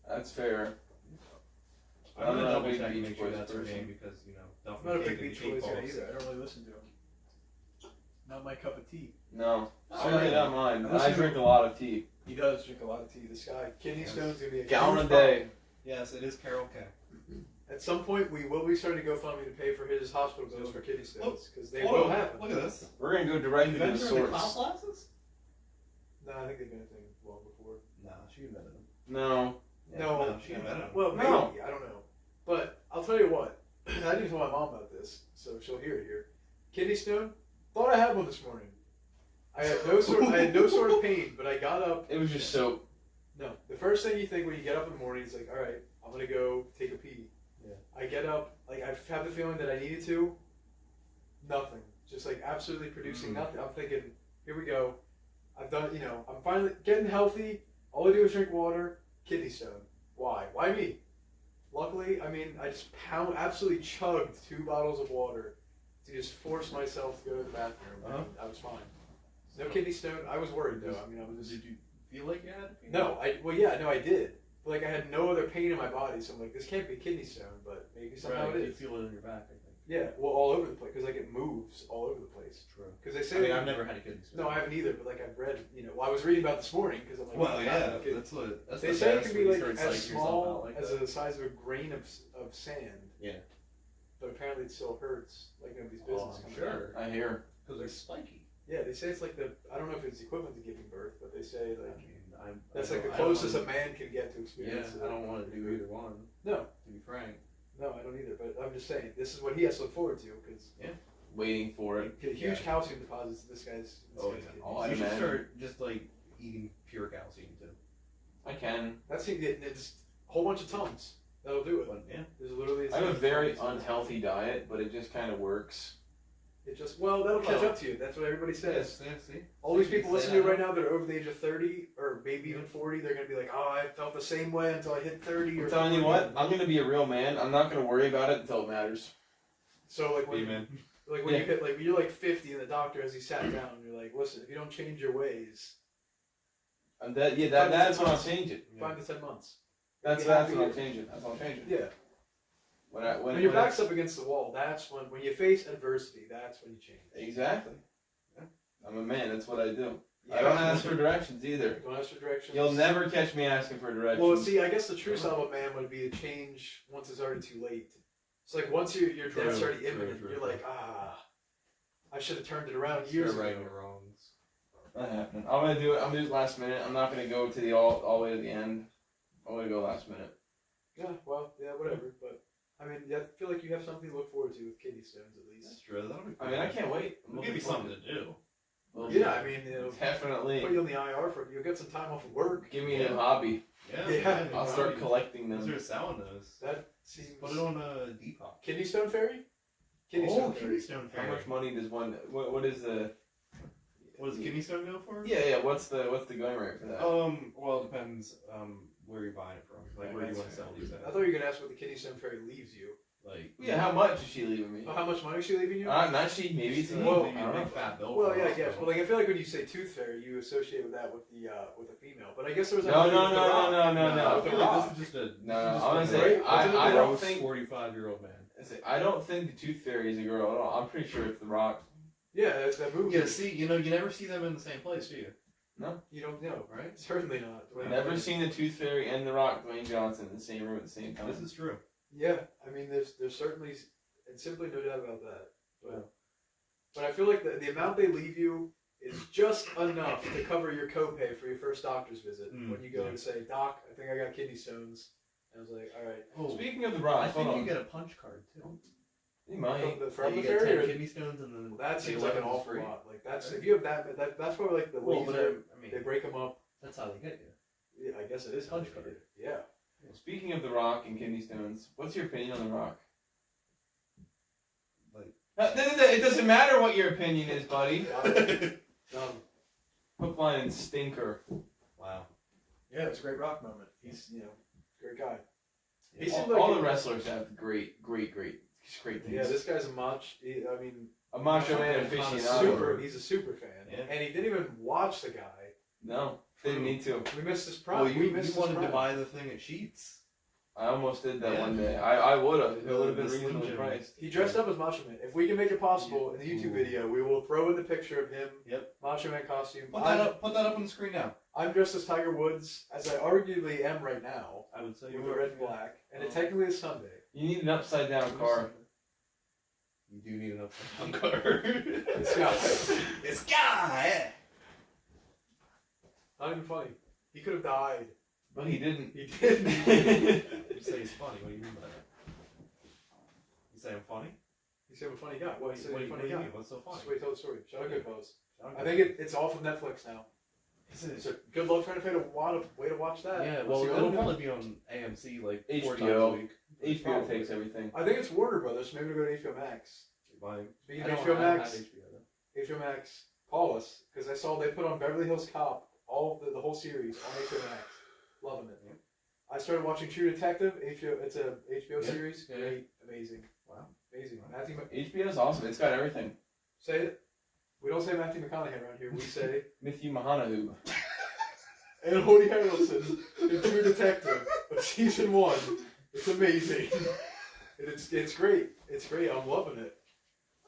That's fair. I'm gonna not a double big check and Beach make sure Boys that's her person. name because Duff I'm not a and big Cake Beach and the Boys guy Cake either. I don't really listen to them. Not my cup of tea. No, Oh, certainly right. not mine. Unless I you- drink a lot of tea. He does drink a lot of tea. This guy, kidney Yes. stones, gonna be a Gallon huge a day. problem. Yes, it is Carol Kay. At some point, we will be starting to GoFundMe to pay for his hospital bills for kidney stones because they Hold will on, happen. Look at this. We're gonna go directly to the Inventor of the source. cloud glasses? No, I think they've been a thing long before. Nah, she invented them. No. No, she invented them. Well, maybe No. I don't know, but I'll tell you what. I didn't tell my mom about this, so she'll hear it here. Kidney stone. Thought I had one this morning. I had no sort of pain, but I got up. It was just soap. No, the first thing you think when you get up in the morning is like, all right, I'm gonna go take a pee. Yeah. I get up, like I have the feeling that I needed to. Nothing, just like absolutely producing nothing. I'm thinking, here we go. I've done, I'm finally getting healthy. All I do is drink water. Kidney stone. Why? Why me? Luckily, I mean, I just absolutely chugged 2 bottles of water to just force myself to go to the bathroom. Uh-huh. And I was fine. No kidney stone. I was worried though. I mean, I was just. Did you feel like you had to pee? No, I did. But like I had no other pain in my body, so I'm like, this can't be kidney stone, but maybe somehow Right, it you is. feel it in your back, I think. Yeah, well, all over the place because like it moves all over the place. True. Because they say. I mean, I've never had a kidney stone. No, I haven't either. But like I've read, well, I was reading about this morning because I'm like. Well, oh, yeah, okay. that's They the say it best can when be you like start as psyching yourself small out like as that. the size of a grain of sand. Yeah. But apparently it still hurts. Like nobody's Oh, business. I'm coming out. sure. I hear. Because they're spiky. Yeah, they say it's like I don't know if it's equivalent to giving birth, but they say I like mean, that's like the I don't closest wanna- a man can get to Yeah, experience. I don't want to do either one. No, To be frank. no, I don't either. But I'm just saying this is what he has to look forward to because Waiting for it. huge calcium deposits in this guy's. Oh, guy's yeah. kidneys. Oh, I You should imagine. start just like eating pure calcium too. I can. That's it's a whole bunch of tons. That'll do it. But yeah, There's literally. I have a very unhealthy diet, but it just kind of works. It just that'll catch up to you. That's what everybody says. see. All these people listening to you right now that are over the age of 30 or maybe even 40, they're gonna be like, "Oh, I felt the same way until I hit 30." Or I'm telling you 40." what, I'm gonna be a real man. I'm not gonna worry about it until it matters. So like when Amen. you hit when you're like 50 and the doctor has you sat down and you're like, "Listen, if you don't change your ways, And that's what I'm changing. 5 to 10 months." That's You what have to I'm get- changing. That's what I'm changing. Yeah. When When your back's up against the wall, that's when you face adversity. That's when you change. Exactly. Yeah. I'm a man. That's what I do. Yeah. I don't ask for directions either. Don't ask for directions. You'll never catch me asking for directions. Well, see, I guess the true sign of a man would be to change once it's already too late. It's like once your death's True, already true, imminent, true, you're true. like, I should have turned it around years You're ago. righting the wrongs. Not happening. I'm gonna do it. I'm gonna do it last minute. I'm not gonna go to the all the way to the end. I'm gonna go last minute. Yeah, well, yeah, whatever. But I mean, I feel like you have something to look forward to with kidney stones at least. That's true. That'll be. I mean, I can't wait. I'm It'll give you looking something to do. forward- Yeah, I mean, it'll Definitely. put you on the IR for you'll get some time off of work. Give me a new hobby. Yeah. I'll start collecting Those them. are selling those. That seems. Put it on a Depop. Kidney stone fairy. Kidney Oh, stone kidney fairy. stone How fairy. much money does one? What is the? What does kidney stone go for? Yeah. What's the going rate for that? Well, it depends where you're buying it from. Like, where do you want to sell these I at? thought you were gonna ask what the kidney stone fairy leaves you. Like, Yeah. How much is she leaving me? Oh, how much money is she leaving you? Not she. Maybe it's me. Well, maybe I a don't know. big fat bill. Well, for yeah, I us, guess. but- But like, I feel like when you say tooth fairy, you associate with that with a female. But I guess there was No. with The Rock. No. I feel like this is just a. No, this is I'm gonna just say, a I don't gross think- 45-year-old man. I don't think the Tooth Fairy is a girl at all. I'm pretty sure it's The Rock. Yeah, that's that movie. Yeah, see, you never see them in the same place, do you? You don't know, Right? Certainly not. I've never seen the Tooth Fairy and The Rock, Dwayne Johnson, in the same room at the same time. This is true. Yeah, I mean, there's certainly and simply no doubt about that. But I feel like the amount they leave you is just enough to cover your copay for your first doctor's visit. When you go yeah. to say, "Doc, I think I got kidney stones," and I was like, "All right." Oh, Speaking of The Rock, I hold think on. you get a punch card too. You might. From you the get fairy, 10 or- kidney stones and then Well, that the seems like an 11 is awful free. lot. Like that's if you have that's probably like the Well, laser. but I mean, They break them up. that's how they get you. Yeah, I guess it is Punch how they card. get it. Yeah. Speaking of The Rock and kidney stones, what's your opinion on The Rock? It doesn't matter what your opinion is, buddy. Hook, line, and stinker. Wow. Yeah, it's a great rock moment. He's great guy. He All, seemed like all the wrestlers have great things. Yeah, this guy's a I mean, A macho man aficionado. he's a super fan, Yeah. and he didn't even watch the guy. No, didn't need to. We missed his prime. Well, we you missed his wanted to prime. buy the thing at Sheets. I almost did that Yeah. one day. I would have. It would have been The Slim reasonably Jim. priced. He dressed up as Macho Man. If we can make it possible in the YouTube video, we will throw in the picture of him. Yep. Macho Man costume. Put that up on the screen now. I'm dressed as Tiger Woods, as I arguably am right now, I would say with the red and black, and it technically is Sunday. You need an upside down car. You do need an upside down car. This guy. This guy. Not even funny. He could have died. But he didn't. He didn't. You say he's funny. What do you mean by that? You say I'm funny? He said I'm a funny guy. Well, he said What I'm a do funny you guy. mean? What's so funny? Just wait, tell the story. Shout out Goodfellas. Okay. I think it's off of Netflix now. So good luck trying to find a way to watch that. Yeah, Let's well, see what it'll happens. probably be on AMC like 4 times a HBO. week. HBO Probably. takes everything. I think it's Warner Brothers. So maybe we'll go to HBO Max. Mine. Speaking I of don't HBO have Max, HBO though. HBO Max, call us because I saw they put on Beverly Hills Cop, all of the whole series on HBO Max. Loving it. Yeah. I started watching True Detective. HBO. It's a HBO Yeah. series. Yeah. Great, amazing. Wow. Amazing. Wow. Matthew, HBO's awesome. It's got everything. say it. We don't say Matthew McConaughey around here. We say Matthew Mahanahu. and Woody Harrelson in True Detective of season 1. It's amazing. It's great. It's great. I'm loving it.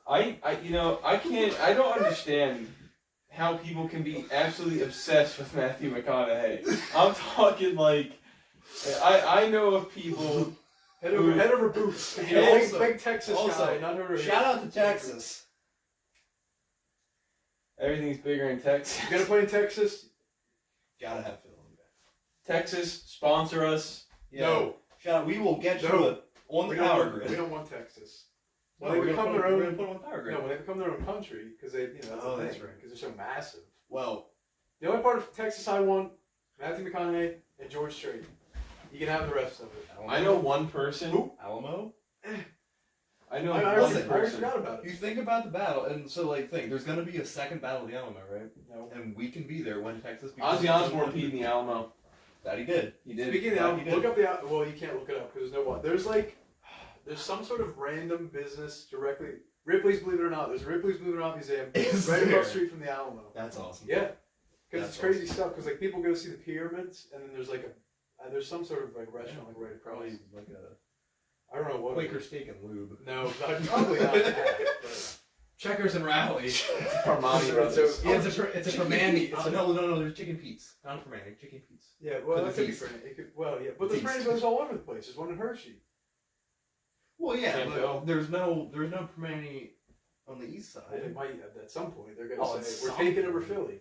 I don't understand how people can be absolutely obsessed with Matthew McConaughey. I'm talking like, I know of people. Head over boots. Big Texas guy. Not over Shout out to Texas. Everything's bigger in Texas. You gonna play in Texas? Gotta have Phil on Texas, sponsor us. that. No. Shout out. We will get you No. on the We power don't, grid. we don't want Texas. No, When we're they gonna become put their we're gonna own. put them on power grid. No, when they become their own country, because that's Oh, the that's thing. right. Because they're so massive. Well, The only part of Texas I want, Matthew McConaughey and George Strait. You can have the rest of it. I know one person. Who? Alamo. I know I one already person. forgot about You it. think about the battle, and so think. There's gonna be a second battle of the Alamo, right? No. And we can be there when Texas. becomes Ozzy Osbourne independent. peed in the Alamo. That he did. He did. Speaking of the Yeah, album, he did. look up the well, you can't look it up because there's no one. There's some sort of random business directly. Ripley's, believe it or not, there's a Ripley's Believe It or Not museum Is right there? across the street from the Alamo. That's awesome. Yeah, because That's it's crazy stuff. Because people go see the pyramids, and then there's there's some sort of restaurant right across. Probably like a I don't know what. Quaker steak and lube. No, probably not that. But Checkers and Rally. Armani Brothers. Yeah, it's a Permani. It's a No, there's chicken Pete's. Not for Manny, chicken Pete's. yeah, well, For that the could be feast. for it. Could, well, yeah, but the Feast. brand goes all over the place. There's one in Hershey. Well, yeah, Campbell. but there's no Permani on the east side. They might at some point they're Oh, gonna at say we're some taking over point. Philly.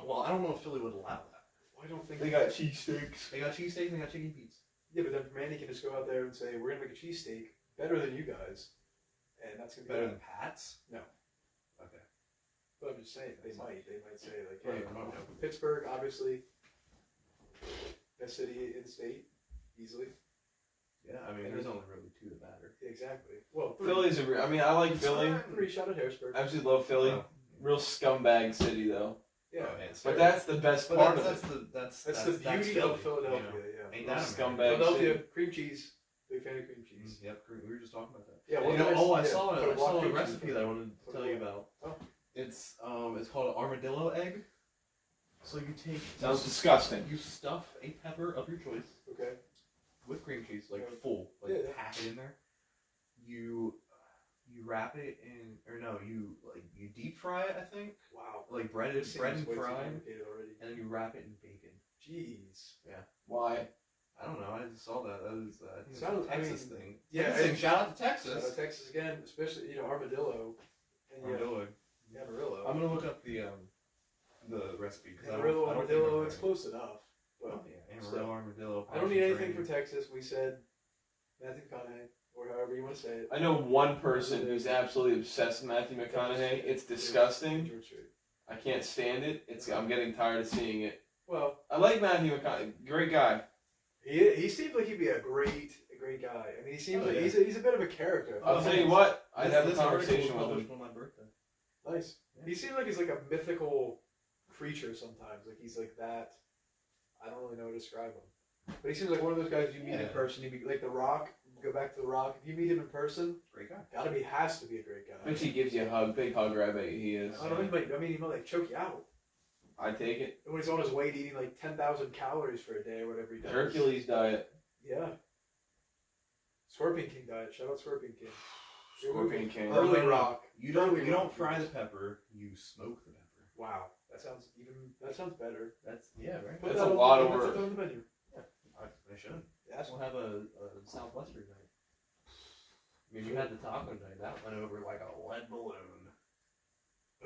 Well, I don't know if Philly would allow that. Well, I don't think They got cheesesteaks. They got cheesesteaks and they got chicken Pete's. Yeah, but then Manny can just go out there and say we're gonna make a cheesesteak better than you guys, and that's gonna be Better than Pat's? No. Okay. But I'm just saying they might say like, Right, hey, right. Pittsburgh obviously best city in the state easily. Yeah, I mean, there's only really two that matter. Exactly. Well, Philly's I like Philly. Three shot at Harrisburg. Absolutely love Philly. Oh. Real scumbag city though. Yeah, Oh, yeah, it's But fair. that's the best But part that's of it. that's the beauty Philly, of Philadelphia. you know? Yeah. Ain't that Scumbag America? Philadelphia city. cream cheese. Big fan of cream cheese. Yep, we were just talking about that. Yeah. You what know, did I yeah, saw put a block cream cheese recipe in that I it. wanted to Put tell a you block. about. Oh. It's called armadillo egg. So you take Sounds disgusting. you stuff a pepper of your choice Okay. with cream cheese, like Yeah. full, like Yeah, yeah. pack it in there. You wrap it in, or no, you deep fry it. I think Wow. like bread This and seems way too fried, complicated already. and then you wrap it in bacon. Jeez. Why? I don't know. I just saw that. That was I think it's Sounds- a I Texas mean, thing. yeah, Texas thing. and- Shout out to Shout out Texas. Texas again, especially armadillo. And Armadillo egg. yeah, Amarillo. I'm gonna look up the recipe because Amarillo, I don't armadillo. think It's I'm close enough. But right. Yeah, Amarillo, armadillo. I don't need anything Possum from Texas. We said Matthew McConaughey, or however you want to say it. I know one person who's absolutely obsessed with Matthew McConaughey. It's disgusting. George Strait. I can't stand it. I'm getting tired of seeing it. Well, I like Matthew McConaughey. Great guy. he seems like he'd be a great guy. I mean, he seems Oh, like yeah. he's a bit of a character. I'll tell you what. I'd This- have a this article was conversation with published him. on my birthday. Nice. He seems like he's like a mythical creature sometimes. Like he's like that. I don't really know how to describe him. But he seems like one of those guys you meet in Yeah. person. He'd be like The Rock. Go back to The Rock. If you meet him in person, Great guy. has to be a great guy. I bet he gives you a hug. Big hugger, I bet he is. I don't know. He might like choke you out. I take it. And when he's on his weight, eating like 10,000 calories for a day or whatever he does. Hercules diet. Yeah. Scorpion King diet. Shout out Scorpion King. Scorpion King. Early Rock. You Early don't Rock. fry the pepper. You smoke the pepper. Wow. That sounds better. That's right. Put That's that a on- lot of put work. that on the menu. I should. That's We'll have a southwestern night. I mean, you had the taco night. That went over like a lead balloon.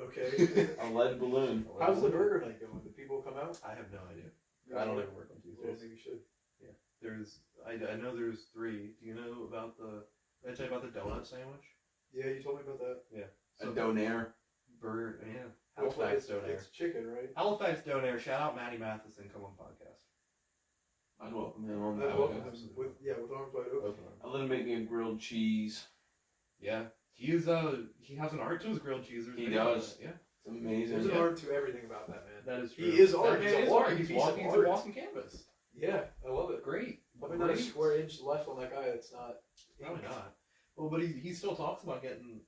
okay. A lead balloon. How's the burger night going? Do people come out? I have no idea. I don't ever work on Well, Tuesdays. maybe you should. I know there's 3. Do you know about did I tell you about the donut sandwich? Yeah, you told me about that. A donair. Burger, yeah. It's- Halifax donair. It's chicken, right? Halifax donair. Shout out Matty Matheson. Come on podcast. I'd welcome him on I that. welcome podcast. him with arms wide open. I'll let him make me a grilled cheese. Yeah. He has an art to his grilled cheese. There's He a video of does. that, Yeah. It's amazing. There's an Yeah. art to everything about that man. That is true. He is art. That He's man a is walking art. He's piece of walking. He's art. a walking canvas. Yeah, I love it. Great. Probably not a Great. square inch left on that guy. That's not. Probably not. Well, but he still talks about getting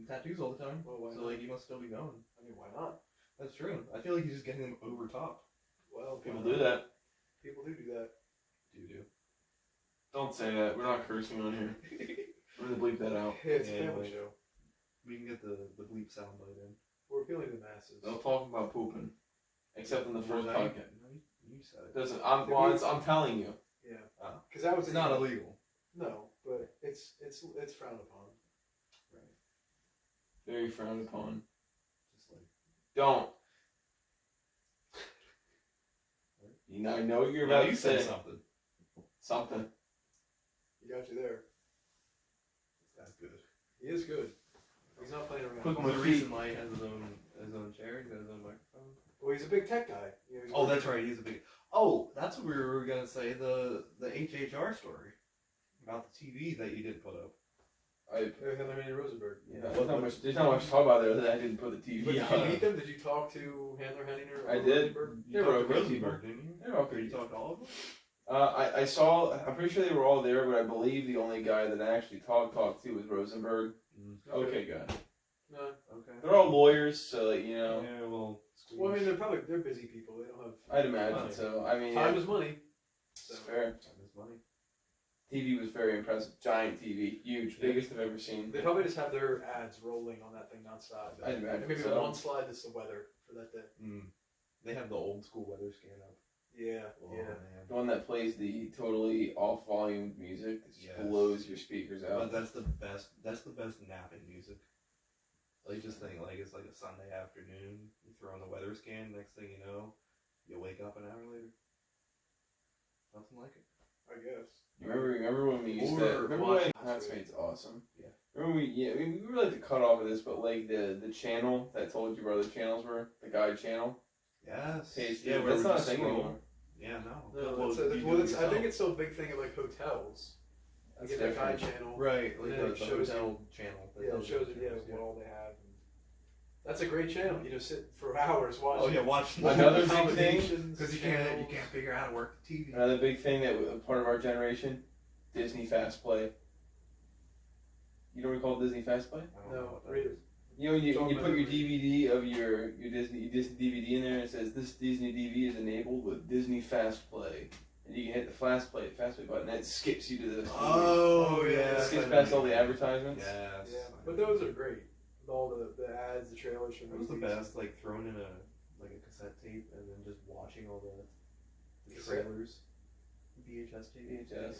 tattoos all the time. Well, why So not? like he must still be going. I mean, why not? That's true. I feel like he's just getting them over top. Well, People why do not? that. People do that. Do. Don't say that. We're not cursing on here. We're gonna bleep that out. Yeah, it's a Yeah, family like- show. We can get the bleep soundbite in. We're appealing to the masses. They'll talk about pooping, except in the first Well, podcast. You said it. Doesn't. I'm telling you. Yeah. Oh. Because that was It's not illegal. No, but it's frowned upon. Very frowned upon. Just like Don't. You know, I know what you're yeah, about you to said say something. something. You got you there. This guy's good. He is good. He's not playing around. Quick on The my reason feet. why he has his own chair, he's got his own microphone. Well, he's a big tech guy. You know, he's Oh, working- that's right. He's a big. Oh, that's what we were gonna say. The HHR story about the TV that you didn't put up. Henry Rosenberg. Yeah, there's not much to talk about there that I didn't put the But TV did you on. meet them? Did you talk to Handler Henninger? I did. Rosenberg? They were talked to okay Rosenberg, people. didn't you? They're okay. You talked to all of them. I saw. I'm pretty sure they were all there, but I believe the only guy that I actually talked to was Rosenberg. Okay, guy. No. Okay. They're all lawyers, so like, you know. Yeah, well. Well, I mean, they're busy people. They don't have I'd imagine Money. so. I mean, time yeah, is money. So. it's fair. Time is money. TV was very impressive. Giant TV, huge, Yeah. biggest I've ever seen. They probably just have their ads rolling on that thing nonstop. I'd imagine And maybe so. one slide is the weather for that day. They have the old school weather scan up. Yeah, Oh, yeah. man. The one that plays the totally off volume music that just Yes. blows your speakers But out. that's the best. That's the best napping music. Like just think, like it's like a Sunday afternoon. You throw on the weather scan. Next thing you know, you wake up an hour later. Nothing like it. I guess. Remember when we used Or to? Remember watching when that's made awesome. Yeah. Remember we were like the cutoff of this, but like the channel that told you where the channels were, the guide channel. Yes. Page yeah, three. where That's we not a just thing scroll. anymore. Yeah, no. No, Well, it's you do I yourself. think it's still a big thing at like hotels. You That's get that guide different. channel. Right, like And then the it shows hotel channel. that Yeah, it tells you shows what it. Yeah, channels, what all they have. And that's a great channel. You just sit for hours Oh watching. yeah, watch Another big thing, combinations, because you channels. can't figure out how to work the TV. Another big thing that part of our generation, Disney Fast Play. You don't recall Disney Fast Play? I don't know No, what that read is. it. You know, when you Talk put about your it. DVD of your Disney DVD in there, and it says this Disney DVD is enabled with Disney Fast Play, and you can hit the fast play button, and it skips you to the Oh yeah, it yeah, skips past all the advertisements. Yes. Yeah, but those are great. With all the ads, the trailers for That was the movies. best, like throwing in a cassette tape and then just watching all the Cassette? trailers. VHS tape. VHS.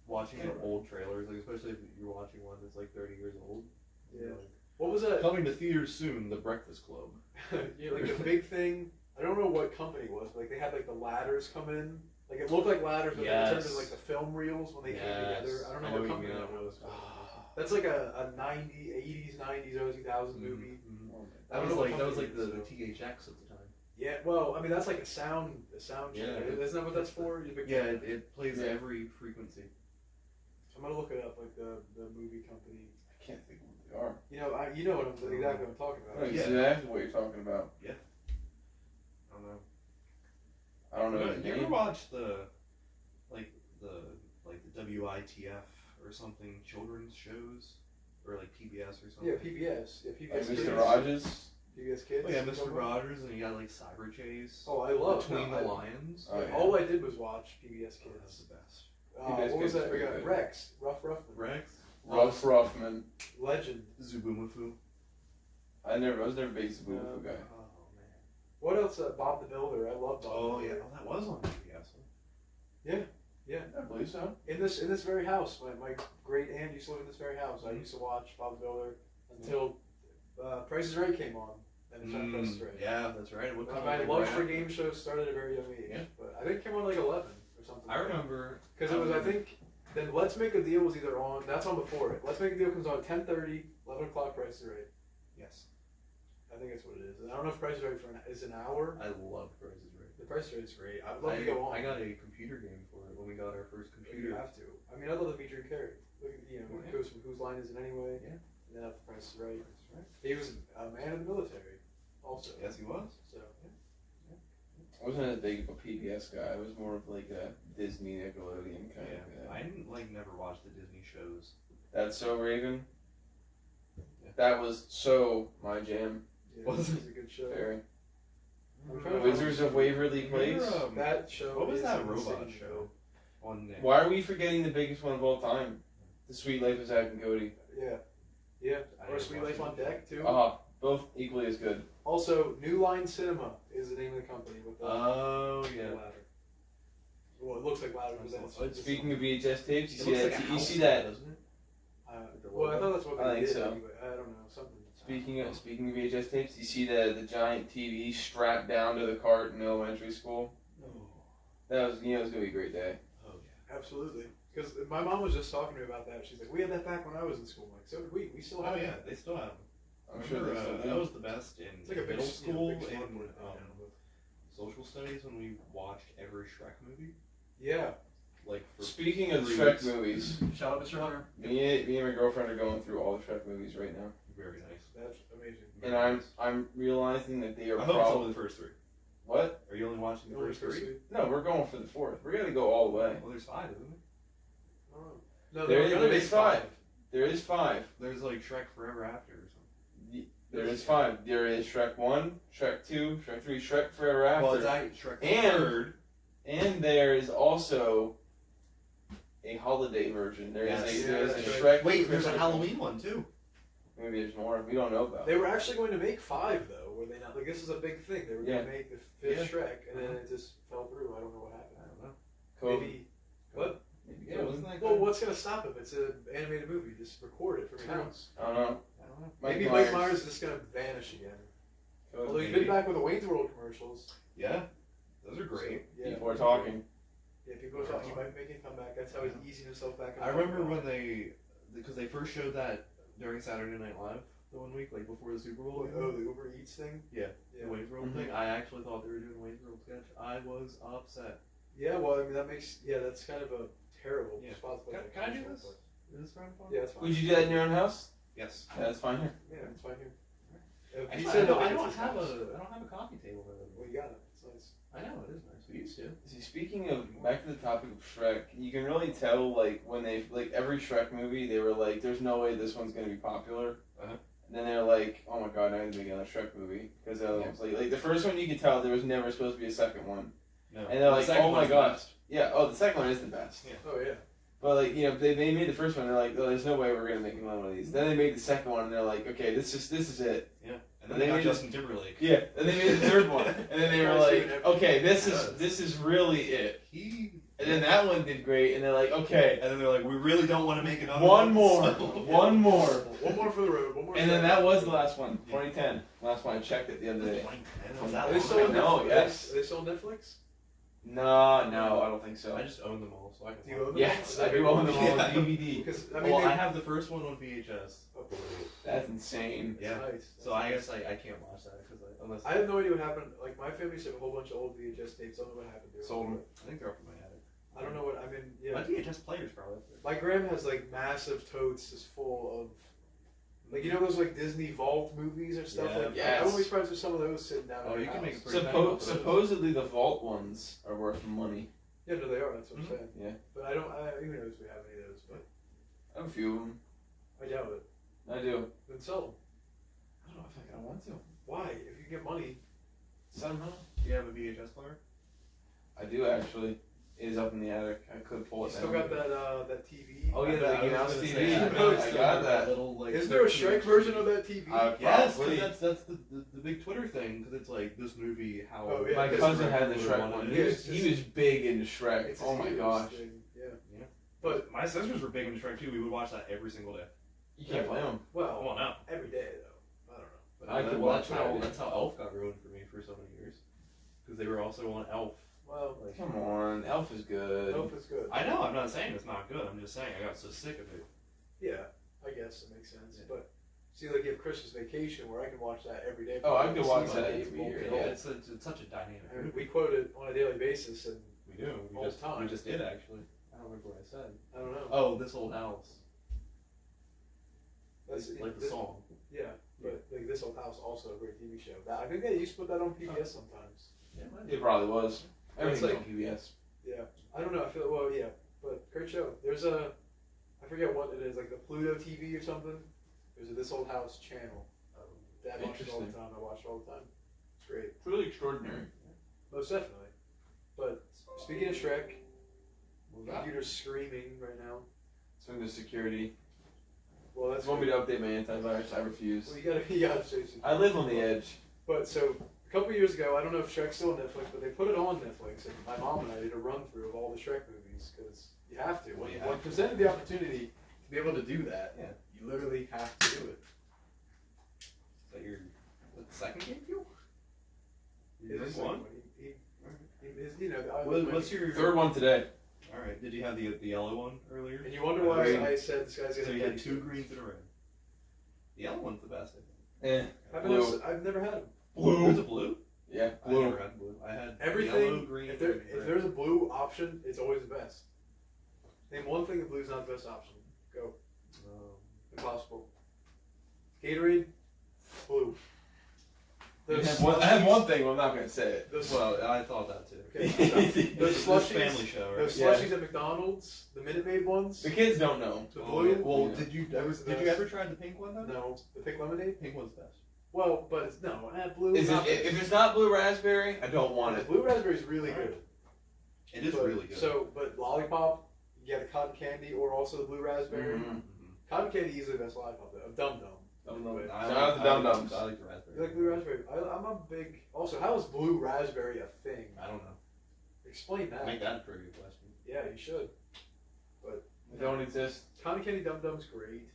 Watching the old trailers, like especially if you're watching one that's like 30 years old. Yeah. Like, What was that? coming to theaters soon, The Breakfast Club. You know, like the big thing. I don't know what company it was, but like they had like the ladders come in. Like it looked like ladders, but they turned Yes. into like the film reels when they came together. I don't know what company that was. Oh, That's like a 80s, 90s, early 2000s movie. That was like the THX at the time. Yeah, well, I mean that's like a sound channel. Yeah. Isn't that what that's for? You pick- Yeah, it plays Yeah. every frequency. I'm gonna look it up, like the movie company. I can't think of what they are. You know, you know exactly what I'm talking I about. know Yeah. exactly what you're talking about. I don't know. I don't know. the You ever name. watch the WITF or something children's shows or like PBS or something? Yeah, PBS. Yeah, PBS. Like Kids. Mr. Rogers. PBS Kids. Oh yeah, You Mr. know what? Rogers, and you got like Cyber Chase. Oh, I love Between no, the I- Lions. Oh, yeah. All I did was watch PBS Oh, that's Kids. the best. PBS What was Kids that? is We pretty got good. Rex, Rough Ruffman, Rex. Rough Ruffman. Legend. Zubumafu. I was never a big Sabufu guy. Oh man. What else? Bob the Builder. I love Bob. the Oh yeah. Builder. Oh, that was on PBS. I believe so. In this very house, my great aunt used to live in this very house. I Mm-hmm. used to watch Bob the Builder until Price is Right came on, and it turned Price is Right. Yeah, that's right. What My love for game shows started at a very young age. Yeah. But I think it came on like 11 or something. I remember Because it was, I think, then Let's Make a Deal was either on, that's on before it. Let's Make a Deal comes on at 10:30, 11 o'clock, Price is Right. Yes, I think that's what it is. And I don't know if Price is Right is an hour. I love Price is Right. The Price is Right is great. I'd love to go on. I got a computer game for it when we got our first You computer. have to. I mean, I love the Dimitri Carey. Look at, it Yeah. goes from Whose Line Is It Anyway? Yeah. And then up to Price is Right. Price is Right. He was a man in the military, also. Yes, he was. So, I wasn't as big of a PBS guy. I was more of like a Disney Nickelodeon kind Yeah. of guy. I didn't never watch the Disney shows. That's So Raven. Yeah. That was so my jam. yeah, Was it was a good show. Very. I'm trying to Wizards of Waverly Place. Remember, That show what was is that an robot insane show? on Nick. Why are we forgetting the biggest one of all time? The Sweet Life of Zack and Cody. Yeah. Yeah. I Or didn't Sweet watch Life it. on Deck too. Both equally as good. Also, New Line Cinema is the name of the company with the Oh yeah. ladder. Well, it looks like ladder, but then it's Speaking of VHS tapes, It you see looks that? like a You house, see that? doesn't it? well, I thought that's what I they think did. so. Anyway. I don't know something. Speaking of VHS tapes, you see the giant TV strapped down to the cart in elementary school. Oh. That was it was gonna be a great day. Oh yeah. Absolutely. Because my mom was just talking to me about that. She's like, we had that back when I was in school. I'm like, so did we. We still have Oh it. yeah, they still have them. I'm sure Remember, they still do. that was the best in It's like a big, middle school big and smart board. social studies when we watched every Shrek movie. Yeah. Like for Speaking of 3 Shrek weeks. movies, Shout out Mr. Hunter. me and my girlfriend are going through all the Shrek movies right now, Very nice. That's amazing. and I'm realizing that they are I hope it's only probably the first 3. what? Are you only watching the Only first 3? three? No, we're going for the fourth. We're gonna go all the way. Well, there's 5, isn't there? I don't know. No, There they were gonna is make 5. There is 5. There's like Shrek Forever After or something. There is 5. There is Shrek 1, Shrek 2, Shrek 3, Shrek Forever After. Well, it's actually Shrek And- Third. And there is also a holiday version. There is Yes. a there's Yeah, a that's Shrek. Wait, there's a Christmas- Halloween one too. Maybe there's more. We don't know about. They were actually going to make 5 though, were they not? Like this is a big thing. They were Yeah. going to make the 5th Yeah. Shrek, and then it just fell through. I don't know what happened. I don't know. COVID. Maybe. What? Maybe Yeah, COVID. wasn't that Well, good? what's going to stop him? It's an animated movie. Just record it from your True. house. I don't know. I don't know. Maybe Mike Myers is just going to vanish again. COVID. Although he's maybe. been back with the Wayne's World commercials. Yeah, those are great. So, yeah, People are talking. Yeah, people are talking. He might make a comeback. That's how he's easing himself back. I remember when because they first showed that during Saturday Night Live the one week, like before the Super Bowl. Oh, the Uber Eats thing. Yeah. Yeah. The Wayne's World Mhm. thing. I actually thought they were doing a Wayne's World sketch. I was upset. Yeah, well, I mean that makes that's kind of a terrible Yeah. spot to put that Can I do commercial, this? Is this fun? but- Yeah, that's fine. Would you do that in your own house? Yes. Yeah, that's fine here. Yeah, it's fine here. Actually, He I said don't, that I don't it's his have house, a but- I don't have a coffee table. Well, you got it. It's nice. I know it is nice. We used to. See, speaking of back to the topic of Shrek, you can really tell like when they like every Shrek movie they were like, "There's no way this one's gonna be popular," Uh-huh. and then they're like, "Oh my god, now he's making another Shrek movie," because the other Yeah. ones like the first one you could tell there was never supposed to be a second one, No. and they're like, The second "Oh my one's god, best. yeah, oh the second one is the best." Yeah. Oh yeah. But like they made the first one, they're like, "Oh, there's no way we're gonna make another one of these." Then they made the second one, and they're like, "Okay, this is it." Yeah. And They then they got made Justin Timberlake. Yeah, and they made the third one, and then they were like, "Okay, this is really it." He. And then that one did great, and they're like, "Okay, And then they're like, we really don't want to make another one more, so- one more." One more for the road. One more. And then Shrek. that was the last one, 2010. Last one I checked it the other day. Was that Are they long still on ago? No, Netflix? yes. Are they still on Netflix? No, I don't think so. I just own them all, so I can. Do you own them? Yes, I do own them all on Yeah. DVD. Because I mean, Well, they- I have the first one on VHS. Oh, That's insane. Yeah. Nice. So I guess I can't watch that because unless I have no idea what happened. Like my family used to have a whole bunch of old VHS tapes. I don't know what happened to them. Sold 'em. I think they're up in my attic. I don't know what I mean. My Yeah. VHS player's probably up there. My grandma has like massive totes just full of, like those like Disney Vault movies or stuff Yeah. like. Yes. I'm always surprised with some of those sitting down. Oh, in you your can make house. a pretty penny off of those. Supposedly the vault ones are worth money. Yeah, no, they are. That's what I'm Mhm. saying. Yeah. But I don't. Who knows if we have any of those? But I have a few of them. I doubt it. I do. Then sell them. I don't know if I want to. Why? If you get money. Somehow. Do you have a VHS player? I do actually. It is up in the attic. I could pull You it still down. got that TV? Oh, yeah, the Mickey Mouse I was gonna TV. say, I still got have that. Little, like, Is there a 13 Shrek version of that TV? Yes, Probably. because that's the big Twitter thing. Because it's like this movie. How Oh, yeah. My because cousin had the Shrek Shrek wanted one. it. He was big into Shrek. It's Oh my huge gosh. thing, Yeah. Yeah. But My sisters were big into Shrek too. We would watch that every single day. You can't blame him. well, Well, no. every day though. I don't know. But I could Well, watch that. That's how Elf got ruined for me for so many years. Because they were also on Elf. well, Like, Come on, Elf is good. Elf is good. I know. I'm not saying it's not good. I'm just saying I got so sick of it. Yeah, I guess it makes sense. Yeah. But see, like you have Christmas Vacation where I can watch that every day. Oh, I could watch It's that like every year, multiple- yeah. It's such a dynamic I mean, movie. we quote it on a daily basis, and We do. all the time. We just did actually. I don't remember what I said. I don't know. Oh, This Old House. That's Like the this- song. Yeah, but like This Old House also a great TV show. That, I think they used to put that on PBS sometimes. Yeah, It probably was. Everything's like- on PBS. Yeah, I don't know. I feel yeah, but great show. There's a, I forget what it is, like the Pluto TV or something. There's a This Old House channel. Dad watches it all the Interesting. time. I watch it all the time. It's great. It's really extraordinary. Most definitely. But speaking of Shrek, What was that? Computer's screaming right now. It's from the security. Well, that's If you want me to update my antivirus, I refuse. Well, you gotta say something. I live on the edge. But so a couple years ago, I don't know if Shrek's still on Netflix, but they put it on Netflix, and my mom and I did a run through of all the Shrek movies because you have to. Well, you When have to. presented the opportunity to be able to do that, Yeah. you literally have to do it. Is that your second game fuel? It is one? like, you know, What's your Third one today. All right. Did you have the yellow one earlier? And you wonder why Green. I said this guy's So gonna you get had two greens and a red. The yellow one's the best, I think. Blue. I've never had them. There's a blue? Yeah, I blue. never had blue. I had Everything. yellow, green, If and red. there's a blue option, it's always the best. Name one thing that blue's not the best option. Go. Impossible. Gatorade, blue. I Those have one thing, but I'm not going to say it. Those, Well, I thought that too. okay, those This slushies, family show, right? those Yeah. slushies at McDonald's, the Minute Maid ones, The kids don't know. the Oh, blue. yeah. Well, Yeah. did you That was the did you best. ever try the pink one though? No, the pink lemonade. Pink one's best. Well, but it's no, blue. Is not it, if it's not blue raspberry, I don't want the it. blue raspberry is really Alright. good. It is But- really good. So, but lollipop, you get a cotton candy or also the blue raspberry. Mhm. Cotton candy is the best lollipop though. Of Dum Dum. Shout I out to Dum Dums. I like the raspberry. You like blue raspberry? I'm a big. Also, how is blue raspberry a thing? I don't know. Explain that. Make that a pretty good question. Yeah, you should. It don't exist. Cotton candy Dum Dum's great.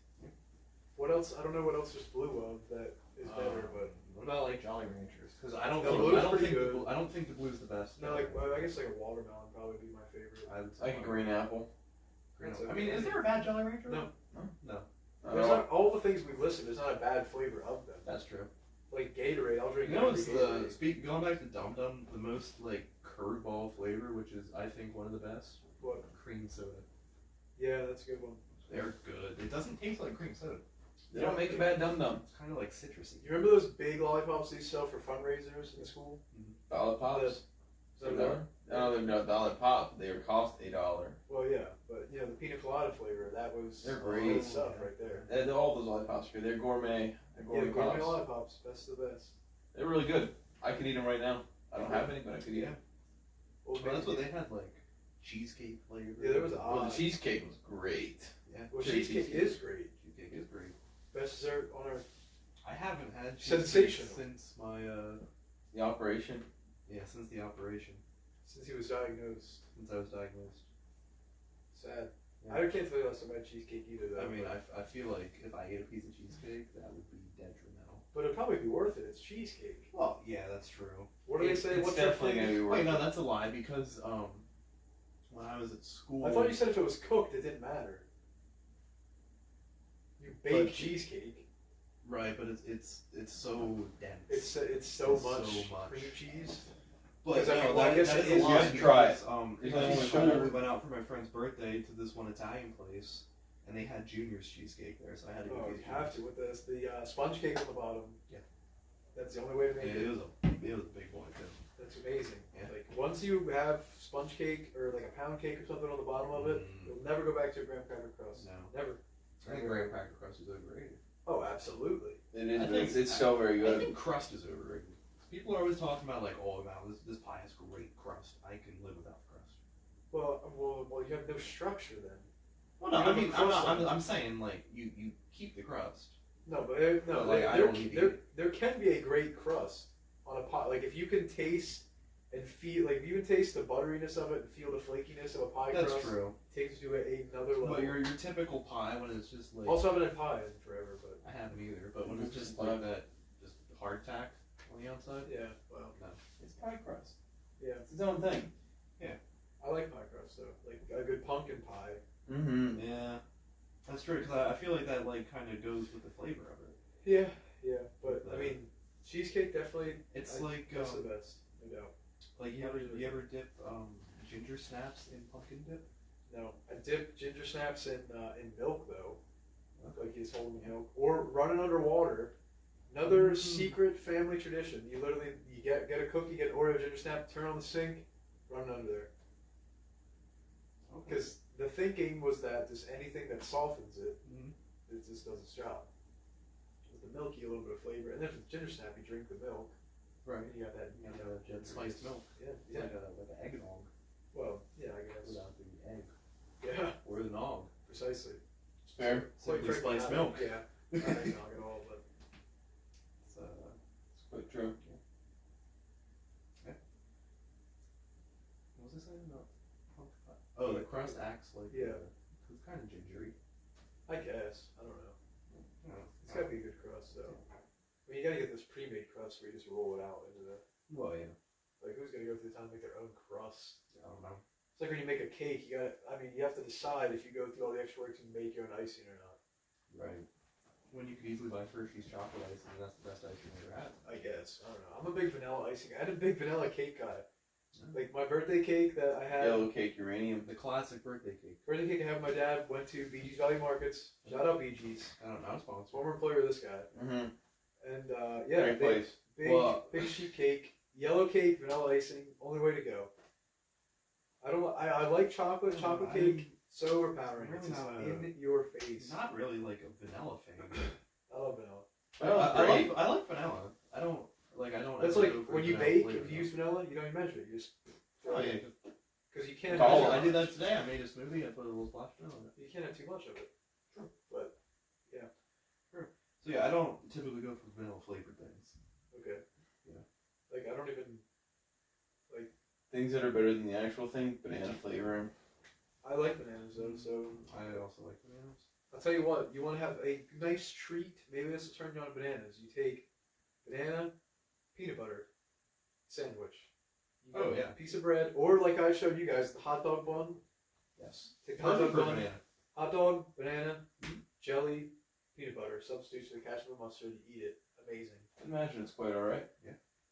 What else? I don't know what else there's blue of that is better, but What about like Jolly Ranchers? Because I don't No, think blue's I don't pretty think the good. blue, I don't think the blue's the best. no, like well, I guess like a watermelon probably be my favorite. I would say Like a green apple. green. That's I mean, is there a bad Jolly Rancher? No. No. There's not all the things we've listed. There's not a bad flavor of them. That's true. Like Gatorade, I'll drink. You know, every it's Gatorade. going back to Dum Dum, the most like curveball flavor, which is I think one of the best. What? Cream soda. Yeah, that's a good one. They're good. It doesn't taste like cream soda. They don't make a bad Dum Dum. It's kind of like citrusy. You remember those big lollipops they used to sell for fundraisers in school? Dollar pops. Is that better? No, they're not dollar pop. They were cost $1. Well, yeah, but you know the pina colada flavor that was They're good great. stuff right there. All those lollipops are good. They're gourmet. They're Yeah, gourmet gourmet pops. lollipops, best of the best. They're really good. I could eat them right now. I don't have any, but I could eat them. Well, Well, that's what they had, like cheesecake flavor. Yeah, there was Well, the cheesecake was great. Yeah, Well, Cherry cheesecake cheesecake. is great. cheesecake is great. Best dessert on earth. I haven't had cheesecake Sensational. since my The operation. since the operation, Since he was diagnosed. since I was diagnosed. Sad. Yeah. I can't tell you last time I had cheesecake either though. I mean, but, I feel like if I ate a piece of cheesecake, that would be detrimental. but it'd probably be worth it. It's cheesecake. Well, yeah, that's true. What do they say? It's What's that definitely thing? going to be worth Wait, no, it. that's a lie because when I was at school, I thought you said if it was cooked, it didn't matter. You bake But- cheesecake. right, but it's so dense. It's so It's much so much. cream cheese. But Because, I no, mean, well, I that, guess that it is a is- lie you have to try because, There's in only one school try. we went out for my friend's birthday to this one Italian place, and they had Junior's cheesecake there, so I had to go Oh, get you have to with the sponge cake on the bottom. Yeah. That's the only way to make Yeah, it. it was a big boy too. That's amazing. Yeah. Like once you have sponge cake or like a pound cake or something on the bottom of it, you'll never go back to a graham cracker crust. No. Never. I think graham cracker crust is overrated. Oh, absolutely. It is. I but think- it's so very I good. think crust is overrated. People are always talking about like, oh, wow, this pie has great crust. I can live without crust. Well, you have no structure then. Well, no, You I have a mean, crust on it. I'm saying like you keep the crust. No, but But, like, I don't need to eat there can be a great crust on a pie. Like if you can taste and feel, like if you can taste the butteriness of it and feel the flakiness of a pie That's crust, true. takes you to another level. But your typical pie when it's just like Also haven't had pie in forever, but I haven't either. But when it's just like that, just hardtack on the outside. yeah, well, It's pie crust. yeah. It's its own thing. I like pie crust though, like a good pumpkin pie. Mm-hmm. Yeah, that's true. Because I feel like that like kind of goes with the flavor of it. Yeah, but I mean, cheesecake definitely. It's I- like that's the best, no doubt. like you ever dip ginger snaps in pumpkin dip? No, I dip ginger snaps in milk though, like he's holding milk, or running underwater. Another secret family tradition. You literally get a cookie, get an Oreo ginger snap, turn on the sink, run it under there. Because the thinking was that just anything that softens it, Mhm. it just does its job. With the milk, you get a little bit of flavor, and then for the ginger snap, you drink the milk, Right. and you got that. You got spiced milk. Yeah, It's yeah. like an eggnog Well, yeah, I guess. without the egg. or the nog. Precisely. It's fair. Simply spiced not- milk. Yeah. Not eggnog at all, but It's, It's quite true. what was I saying about pumpkin pie? Oh, the crust acts like Yeah. It's kind of gingery. I guess. I don't know. Yeah. It's gotta be a good crust, though. I mean, you gotta get this pre-made crust where you just roll it out into the. Well, yeah. Like, who's gonna go through the time to make their own crust? I don't know. It's like when you make a cake, you gotta. I mean, you have to decide if you go through all the extra work to make your own icing or not. Right. When you could easily buy Hershey's chocolate icing, and that's the best ice you've ever had. I guess. I don't know. I'm a big vanilla icing. I had a big vanilla cake guy. Like my birthday cake that I had. Yellow cake uranium. The classic birthday cake. Birthday cake I had with my dad went to BG's Value Markets. Shout out BG's. I don't know, sponsor. Former employer of this guy. Mm-hmm. And yeah, Great place. big sheet cake, yellow cake, vanilla icing, only way to go. I like chocolate. Chocolate cake, so overpowering. I'm really It's just not in your face. Not really like a vanilla fan. I love vanilla. I like vanilla. I don't. That's ever like go for when you vanilla bake, flavor, if you though. use vanilla, you don't even measure it. You just Oh yeah. because you can't. Oh, have I did that today. I made a smoothie. I put a little splash of vanilla in it. You can't have too much of it. True. But So yeah, I don't typically go for vanilla flavored things. okay. Yeah. Like I don't even. Things that are better than the actual thing, banana flavor. I like bananas though, so I also like bananas. I'll tell you what. You want to have a nice treat? Maybe this will turn you on to bananas. You take banana, peanut butter sandwich. You Oh, get yeah. a piece of bread, or like I showed you guys, the hot dog bun. Yes. Take the hot Perfect dog for bun, banana. hot dog, banana, jelly, peanut butter. Substitute for the ketchup and mustard. You eat it. Amazing. I imagine it's quite alright.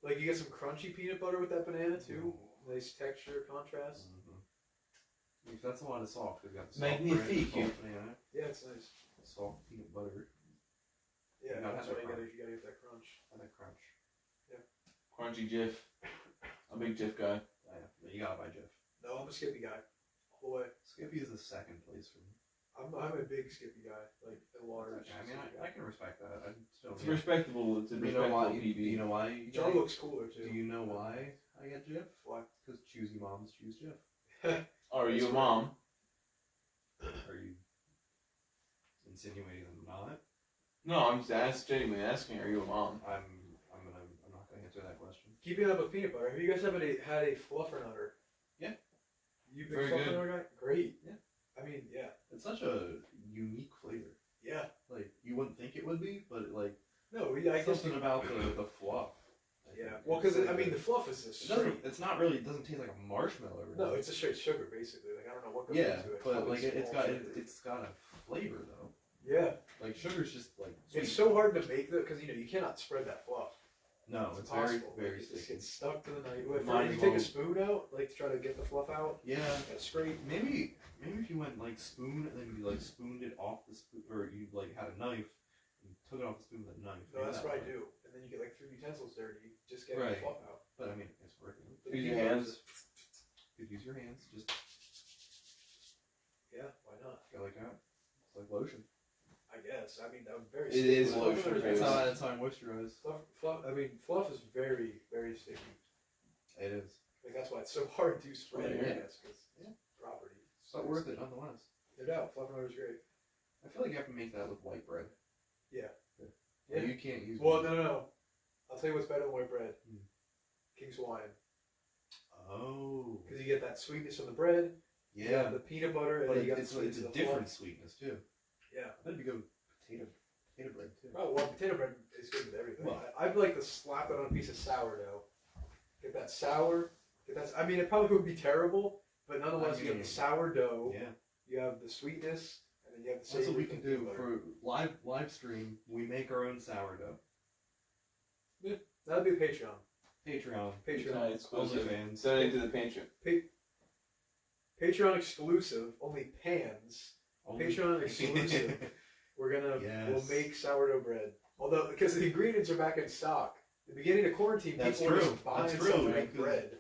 Like you get some crunchy peanut butter with that banana too. Nice texture, contrast. Mm-hmm. That's a lot of soft. We've got the soft Magnifique. bread, soft banana, Yeah, it's nice. soft peanut butter, Yeah, You gotta that's have why that you gotta get that crunch. and that crunch. Crunchy Jif. I'm a big Jif guy. Yeah, you gotta buy Jif. No, I'm a Skippy guy. All the way. Skippy is the second place for me. I'm a big Skippy guy, like a large. Okay, I mean, Skippy I guy. can respect that. I still. It's respectable. It's a You know respectable why? PB. You know why? You Joe get- looks cooler too. Do you know why I get Jif? Why? Because choosy moms choose Jif. Are you That's a mom? Are you insinuating I'm not? No, I'm just genuinely asking. Are you a mom? I'm not gonna answer that question. Keeping up with peanut butter, have you guys ever had a fluffernutter? Yeah. You big Very good. fluffernutter guy? Great. Yeah. I mean, yeah. It's such a unique flavor. Yeah. Like you wouldn't think it would be, but No, I guess. something about the fluff. Yeah. Well, because I mean, the fluff is just it doesn't. straight. It's not really. It doesn't taste like a marshmallow. Really. No, it's a straight sugar basically. Like I don't know what goes Yeah, into it. but Probably like it's small got sugar. it's got a flavor though. Yeah. Like sugar's just like It's sweet. so hard to make though, because you cannot spread that fluff. No, it's impossible. very Like, it just sticky. gets stuck to the knife. If Mine you is take a long. spoon out, like to try to get the fluff out, Yeah, that's straight. maybe if you went like spoon and then you like spooned it off the spoon, or you like had a knife and took it off the spoon with a knife. No, maybe that's that what I would- do. And then you get like 3 utensils dirty, just get Right. the fluff out. But I mean, it's worth it. But Use the your peanut hands. butter- You could use your hands, just Yeah, why not? go like that. It's like lotion. I guess. I mean, I'm very. It sticky. is Fluff lotion, is based. very- That's how I moisturize. Fluff. I mean, fluff is very, very sticky. It is. Like that's why it's so hard to spread. Yeah. I guess because Yeah. property. It's not worth it nonetheless. No doubt, fluffernutter is great. I feel like you have to make that with white bread. Yeah. Like, Yeah. you can't use. Well, no. I'll tell you what's better than white bread. Hmm. King's Hawaiian. Oh. Because you get that sweetness from the bread. You Yeah. got the peanut butter, and But then you got it's the sweetness a of the different fluff. sweetness too. Yeah. That'd be good with potato bread too. Oh well, potato bread is good with everything. Well- I'd like to slap it on a piece of sourdough. Get that sour. I mean, it probably would be terrible, but nonetheless, you have mean, the sourdough. Yeah. You have the sweetness, and then you have the That's what we savory can from the do peanut butter. for live stream. We make our own sourdough. That'd be a Patreon. Patreon. Patreon. Exclusive. OnlyFans. Send it to the Patreon. Patreon exclusive. Only pans. Only- Patreon exclusive. We're gonna Yes. we'll make sourdough bread. Although because the ingredients are back in stock. The beginning of quarantine, That's people were true. just buying That's stuff true, to man, make 'cause- bread.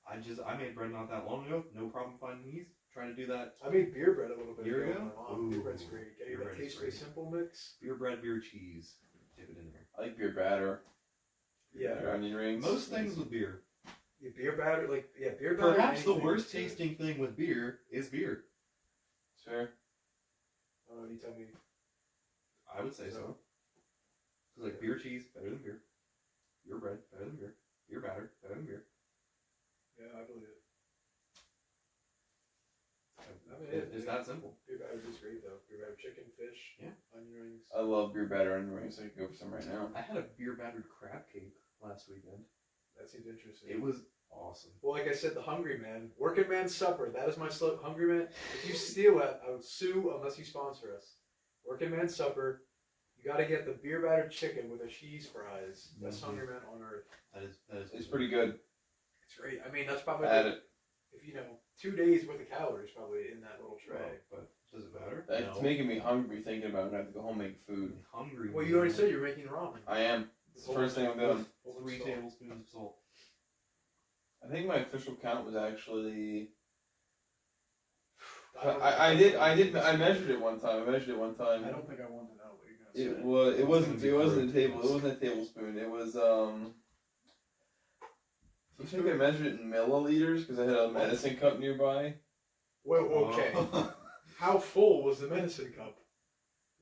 I made bread not that long ago. No problem finding these. Trying to do that I made beer bread a little bit Beer ago. ago? with my mom. Beer Ooh, bread's great. Get beer that bread is taste great. simple mix. beer bread, beer cheese. Dip it in there. I like beer batter. Yeah. Beer onion rings. Most things with beer. Beer batter, beer batter. Perhaps the anything worst is good. tasting thing with beer is beer. It's Fair. I don't know. You tell me. I would say so. Because like beer cheese better than beer. Beer bread better than beer. Beer batter better than beer. Yeah, I believe it. I mean, It's that simple. Beer batter is great though. Beer batter chicken, fish, Yeah. onion rings. I love beer batter and rings. I could go for some right now. I had a beer battered crab cake last weekend. That seems interesting. It was awesome. Well, like I said, the Hungry Man, Working Man's Supper. That is my Hungry Man. If you steal it, I would sue unless you sponsor us. Working Man's Supper. You got to get the beer battered chicken with the cheese fries. Best Hungry Man on earth. That is. It's pretty good. It's great. I mean, that's probably I had it. if 2 days worth of calories probably in that little tray. But does it matter? It's making me hungry thinking about it. I have to go home and make food. I'm hungry. Well, you already said you're making ramen. I am. It's the first thing I'm doing. 3 tablespoons of salt. I think my official count was actually. I I measured it one time. I don't think I want to know what you're gonna say. It wasn't a table. It wasn't a tablespoon. It was I think I measured it in milliliters because I had a medicine cup nearby. Well, okay. How full was the medicine cup?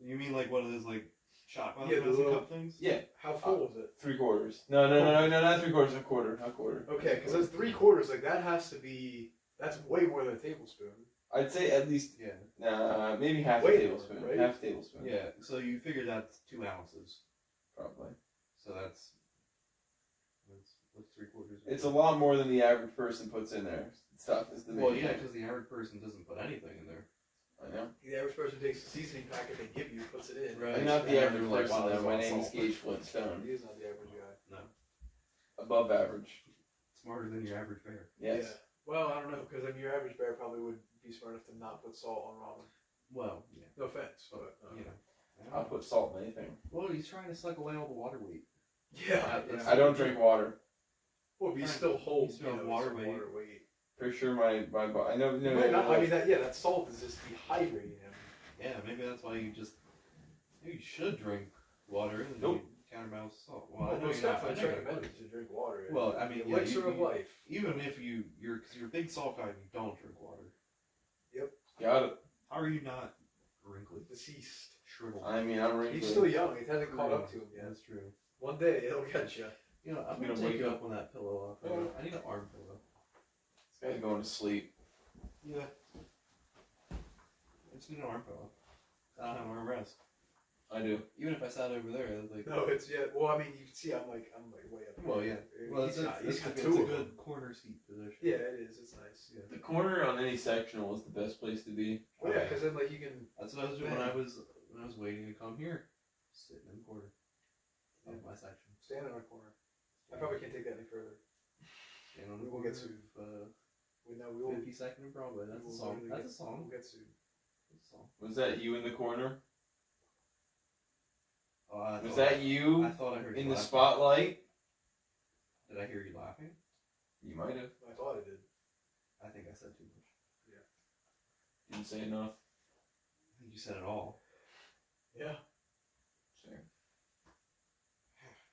You mean like one of those like shot Yeah, the little- cup things? Yeah, How full was it? 3/4. No, not 3/4. A quarter. Okay, because that's 3/4. Like that has to be. That's way more than a tablespoon. I'd say at least Yeah. maybe half a Wait, tablespoon. right? Half a tablespoon. Yeah. So you figure that's 2 ounces. Probably. So that's what's 3/4. It's a lot more than the average person puts in there. Stuff is the main Well, yeah, thing. because the average person doesn't put anything in there. I know. The average person takes the seasoning packet they give you, puts it in. Right. I'm not the average Like, person wow, though. My that's name is awesome. Gage Flintstone. He is not the average guy. No. Above average. Smarter than your average bear. Yes. Yeah. Well, I don't know, because then your average bear probably would be smart enough to not put salt on ramen. Well, yeah. No offense, but You know. I'll put salt in anything. Well, he's trying to suck away all the water weight. yeah. I don't drink water. Well, but you still hold You still have water weight. Pretty sure my I know. No, Might not- I mean that salt is just dehydrating him. Yeah, maybe that's why you should drink water and Nope. you counterbalance salt. Well, I know most you're not- definitely I know you're not. recommended to drink water. Well, I mean, the yeah, elixir of life. Even if you're a big salt guy and you don't drink water, Got it. how are you not wrinkly, Deceased. shriveled? I mean, I'm wrinkly. He's still young. It hasn't caught up to him yet. That's true. One day it'll catch you. You know, I'm I'm gonna gonna take wake you up. up on that pillow off. Oh. I need an arm pillow. This guy's going to sleep. Yeah. I just need an arm pillow. I don't have an armrest. I do. Even if I sat over there, it's like. No, it's Well, I mean, you can see I'm like way up. Well, here. yeah. Well, he's got it's two a of them. good corner seat position. Yeah, it is. It's nice. Yeah. The corner on any sectional is the best place to be. Well, yeah, because then like you can. That's what I was doing when I was waiting to come here, sitting in the corner of my section. Stand in our corner. I probably can't take that any further. And on the We'll corner get sued. of We know we will. 52nd and Broadway. That's we a will song. literally That's a get- song. We'll get sued. That's a song. Was that you in the corner? Oh, I Was thought- that you I thought I heard in you the laughing. spotlight? Did I hear you laughing? You might have. I thought it did. I think I said too much. Didn't say enough. I think you said it all. Yeah. Sure.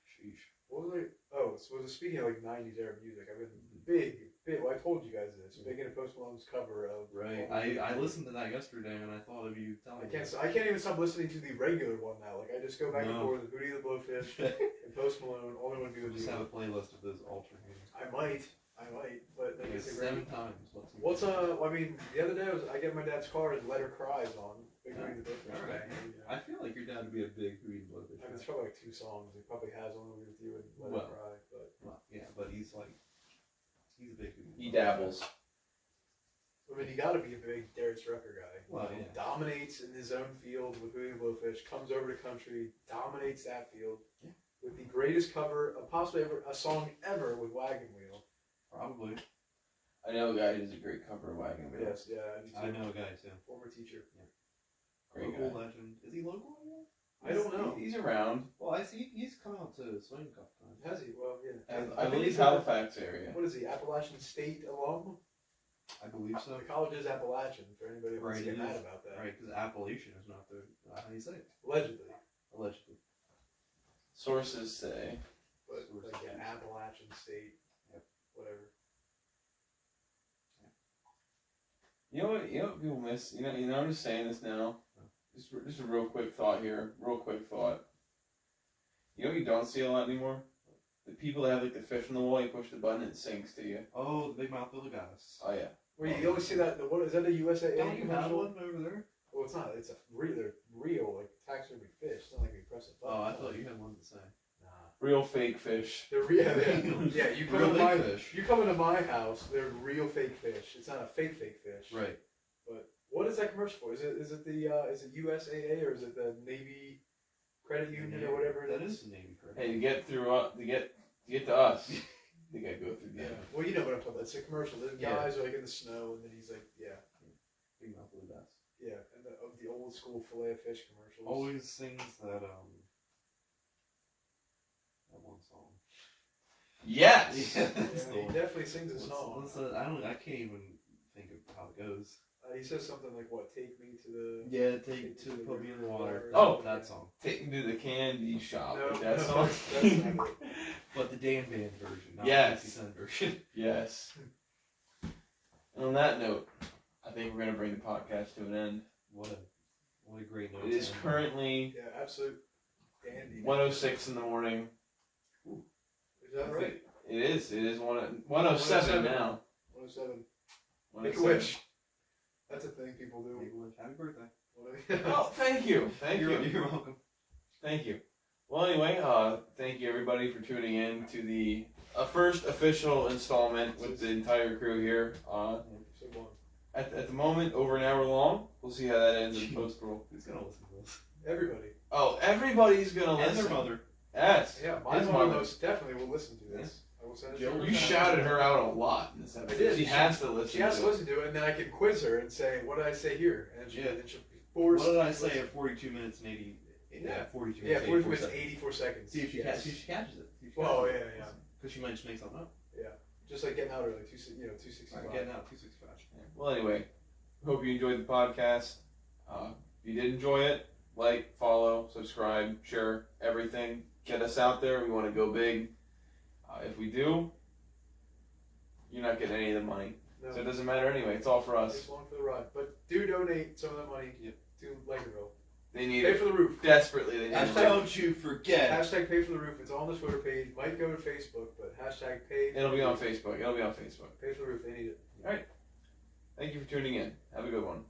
Sheesh. What was I? Oh, so speaking of like '90s era music, I've been big. Well, I told you guys this. Big into Post Malone's cover of. Right. I listened to that yesterday and I thought of you telling me. I can't even stop listening to the regular one now. Like I just go back and No. forth with Hootie the Blowfish and Post Malone. All I want to do We'll is just have a playlist of those alternating. I might, but like Like it's a 7 great. times. What's I mean, the other day I get in my dad's car and Let Her Cries on. Big Hootie the Blowfish. All right. banger, you know. I feel like your dad would be a big Hootie the Blowfish I mean, it's fan. probably like 2 songs. He probably has Only With You and Let Well. Her Cry, but Well, yeah, but he's a big Hootie. He dabbles. I mean, you got to be a big Darius Rucker guy. Well, yeah. Dominates in his own field with Hootie the Blowfish. Comes over to country, dominates that field. Yeah. With the greatest cover of possibly ever a song ever with Wagon Wheel. Probably. I know a guy who's a great cover of Wagon Wheel. Yes, yeah. I know a guy too. Former teacher. Great Local guy. legend. Is he local anymore? I don't know. He's around. Well, I see he's come out to swing a couple times. Has he? Well, yeah. I think believe he's a- Halifax area. What is he? Appalachian State alum? I believe so. The college is Appalachian. For anybody who wants to Right, get it mad is. about that. Right, because Appalachian is not the how do you say it? Allegedly, Allegedly. Sources say. but Source like is- Appalachian State. Yep. Whatever. You know what people miss? You know. I'm just saying this now. Just a real quick thought here. Real quick thought. You know what you don't see a lot anymore? The people that have like the fish on the wall. You push the button, it sings to you. Oh, the big mouth Billy guys. Oh yeah. Where you always see that. What is that? A USAA Don't you have commercial? one over there? Well, it's not. It's a real like taxidermy fish. It's not like we press a button. Oh, I thought you had one to say. Nah. Real fake fish. They're real. Yeah. You come Real into big my fish. You come into my house. They're real fake fish. It's not a fake fish. Right. But what is that commercial for? Is it USAA or is it the Navy Credit Union or whatever? That is the Navy credit. Hey, to get to us, you gotta go through the. Yeah. Well, you know what I'm talking about. It's a commercial. The guys are like in the snow, and then he's like, yeah, Big mouth Billy guys. yeah, and the old school fillet of fish commercials. Always sings that that one song. Yes. Yeah, that's the He one. definitely sings a song. I can't even think of how it goes. He says something like, "What? Take me to the." Yeah, put me in the water. Oh. That song. Take me to the candy shop. No, Like that no, song. that's not it. But the Dan Band version, not Yes. the 50 Cent version. Yes. And on that note, I think we're gonna bring the podcast to an end. What a great note. It is currently Yeah, absolute dandy. 1:06 in the morning. Is that right? It is. It is 1:07 now. 107. 1:07. Make a wish. That's a thing people do. Make a wish. Happy birthday. Oh, thank you. Thank you. You're welcome. Thank you. Well, anyway, thank you everybody for tuning in to the first official installment with the entire crew here. So one. At the moment, over an hour long. We'll see how that ends in post roll. Who's gonna listen to this? Everybody. Oh, everybody's gonna And listen. their mother. Yes. Yeah, my His mother mother. most definitely will listen to this. I will send it to her. You shouted her out a lot in this episode. I did. She has to listen. She has to to it. listen to it, and then I can quiz her and say, "What did I say here?" And Yeah. then she'll be forced. What did I to say listen. at 42 minutes and 80? Yeah. 42 Yeah, minutes. 40 84 minutes, seconds. 84 seconds. See if she, Yes. see if she catches it. Oh, yeah, yeah. Because she might just make something up. Just like getting out early, 265. Alright, getting out 265. Yeah. Well, anyway, hope you enjoyed the podcast. If you did enjoy it, like, follow, subscribe, share everything. Get us out there. We want to go big. If we do, you're not getting any of the money. No, So it doesn't matter anyway. It's all for us. just along for the ride. But do donate some of that money to Lenkerville. They need Pay it for the roof. desperately. They need Hashtag- it. Don't you forget. Hashtag pay for the roof. It's on the Twitter page. Might go to Facebook, but hashtag pay. It'll be on Facebook. It'll be on Facebook. Pay for the roof. They need it. Thank you for tuning in. Have a good one.